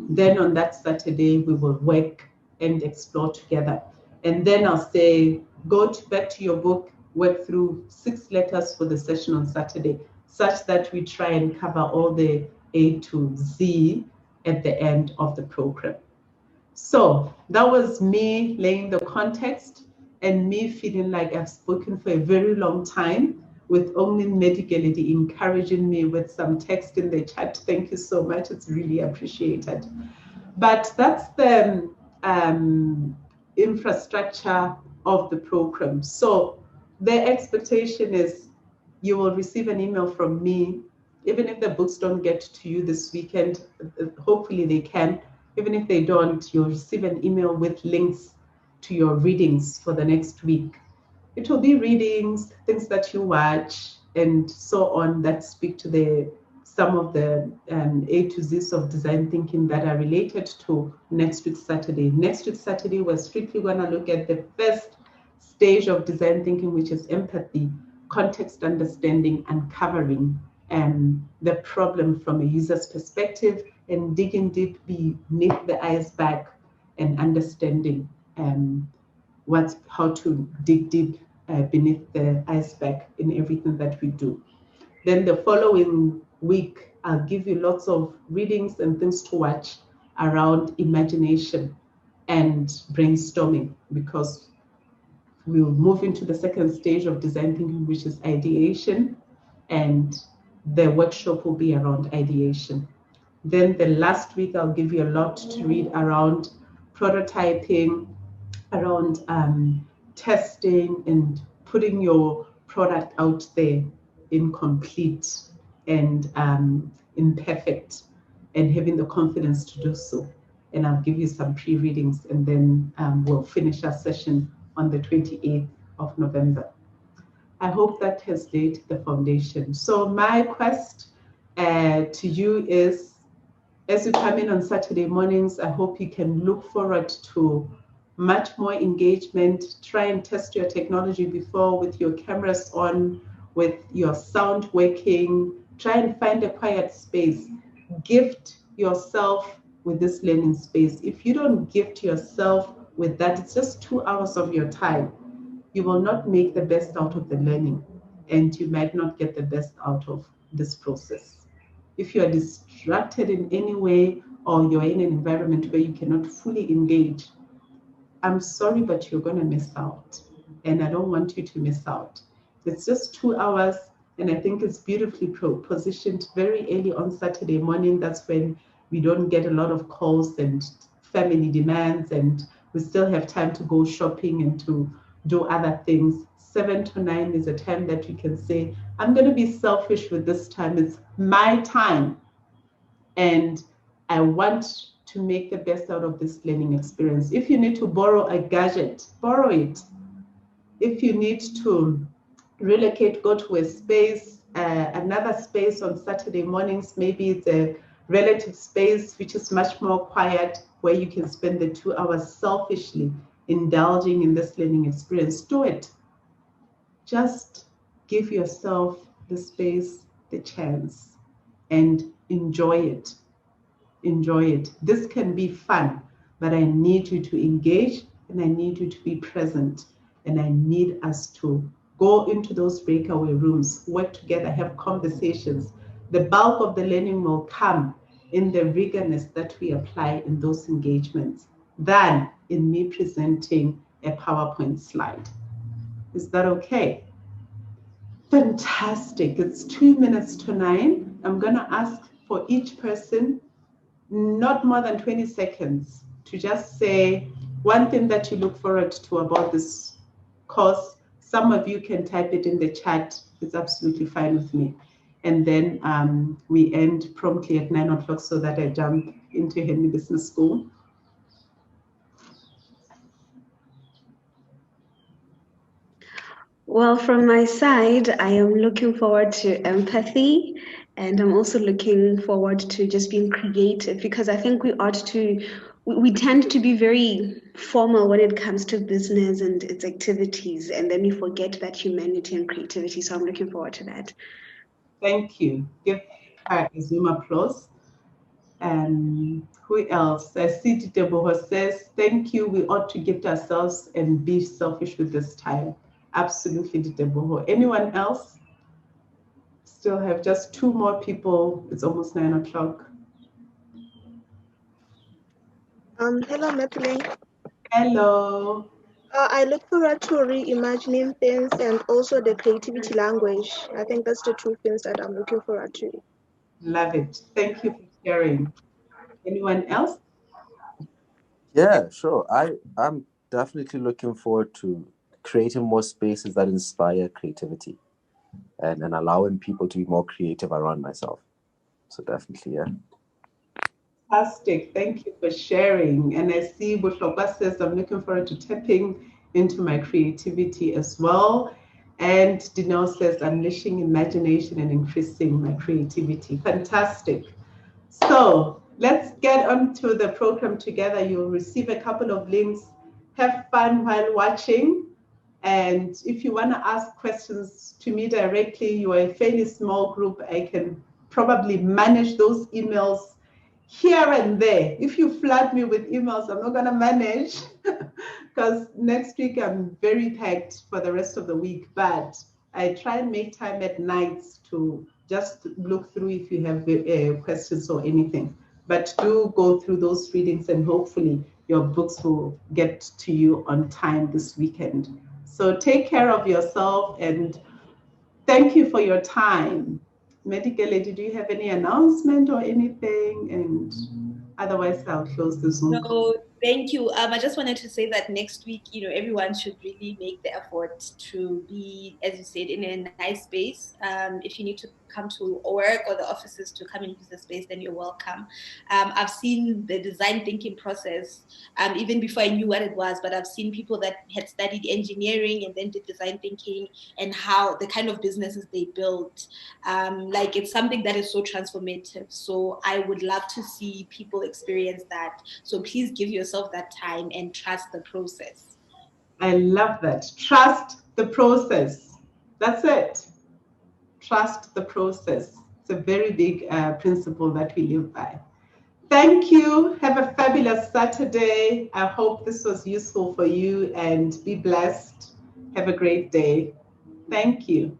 Then on that Saturday, we will work and explore together. And then I'll say, go back to your book, work through 6 letters for the session on Saturday, such that we try and cover all the A to Z at the end of the program. So that was me laying the context and me feeling like I've spoken for a very long time, with only Medical Lady encouraging me with some text in the chat. Thank you so much. It's really appreciated. But that's the infrastructure of the program. So the expectation is you will receive an email from me, even if the books don't get to you this weekend. Hopefully they can. Even if they don't, you'll receive an email with links to your readings for the next week. It will be readings, things that you watch, and so on, that speak to some of the A to Z's of design thinking that are related to next week Saturday. Next week Saturday, we're strictly going to look at the first stage of design thinking, which is empathy, context understanding, uncovering, the problem from a user's perspective and digging deep beneath the iceberg and understanding how to dig deep beneath the iceberg in everything that we do. Then the following week, I'll give you lots of readings and things to watch around imagination and brainstorming, because we'll move into the second stage of design thinking, which is ideation, and the workshop will be around ideation. Then the last week, I'll give you a lot to read around prototyping, around testing and putting your product out there incomplete and imperfect, and having the confidence to do so. And I'll give you some pre-readings, and then we'll finish our session on the 28th of November. I hope that has laid the foundation. So my quest to you is, as you come in on Saturday mornings, I hope you can look forward to much more engagement. Try and test your technology before with your cameras on, with your sound working. Try and find a quiet space. Gift yourself with this learning space. If you don't gift yourself with that, it's just 2 hours of your time. You will not make the best out of the learning, and you might not get the best out of this process. If you are distracted in any way, or you're in an environment where you cannot fully engage, I'm sorry, but you're going to miss out. And I don't want you to miss out. It's just 2 hours, and I think it's beautifully positioned very early on Saturday morning. That's when we don't get a lot of calls and family demands, and we still have time to go shopping and to do other things. 7 to 9 is a time that you can say, I'm going to be selfish with this time. It's my time, and I want to make the best out of this learning experience. If you need to borrow a gadget, borrow it. If you need to relocate, go to a space, another space on Saturday mornings, maybe it's a relative space which is much more quiet, where you can spend the 2 hours selfishly indulging in this learning experience. Do it. Just give yourself the space, the chance, and enjoy it. Enjoy it. This can be fun, but I need you to engage, and I need you to be present, and I need us to go into those breakaway rooms, work together, have conversations. The bulk of the learning will come in the rigorous that we apply in those engagements than in me presenting a PowerPoint slide. Is that okay? Fantastic. It's 2 minutes to 9. I'm going to ask for each person not more than 20 seconds to just say one thing that you look forward to about this course. Some of you can type it in the chat. It's absolutely fine with me. And then we end promptly at 9 o'clock so that I jump into Henry Business School. Well, from my side, I am looking forward to empathy, and I'm also looking forward to just being creative, because I think we tend to be very formal when it comes to business and its activities, and then we forget that humanity and creativity. So I'm looking forward to that. Thank you. Give her a Zoom applause. And who else? I see Titeboho says, thank you. We ought to gift ourselves and be selfish with this time. Absolutely, Titeboho. Anyone else? Still have just 2 more people. It's almost 9 o'clock. Hello, Madeline. Hello. I look forward to reimagining things and also the creativity language. I think that's the 2 things that I'm looking forward to. Love it. Thank you for sharing. Anyone else? Yeah, sure. I'm definitely looking forward to creating more spaces that inspire creativity and allowing people to be more creative around myself. So definitely, yeah. Fantastic. Thank you for sharing. And I see Bushokwa says, I'm looking forward to tapping into my creativity as well. And Dino says, unleashing imagination and increasing my creativity. Fantastic. So let's get on to the program together. You'll receive a couple of links. Have fun while watching. And if you want to ask questions to me directly, you are a fairly small group. I can probably manage those emails here and there. If you flood me with emails, I'm not going to manage because next week I'm very packed for the rest of the week. But I try and make time at nights to just look through if you have questions or anything. But do go through those readings and hopefully your books will get to you on time this weekend. So take care of yourself and thank you for your time. Medical Lady, do you have any announcement or anything? And otherwise, I'll close the Zoom. No, thank you. I just wanted to say that next week, everyone should really make the effort to be, as you said, in a nice space. If you need to come to work or the offices to come and use the space, then you're welcome. I've seen the design thinking process, even before I knew what it was, but I've seen people that had studied engineering and then did design thinking and how the kind of businesses they built. Like it's something that is so transformative. So I would love to see people experience that. So please give yourself that time and trust the process. I love that. Trust the process. That's it. Trust the process. It's a very big principle that we live by. Thank you. Have a fabulous Saturday. I hope this was useful for you and be blessed. Have a great day. Thank you.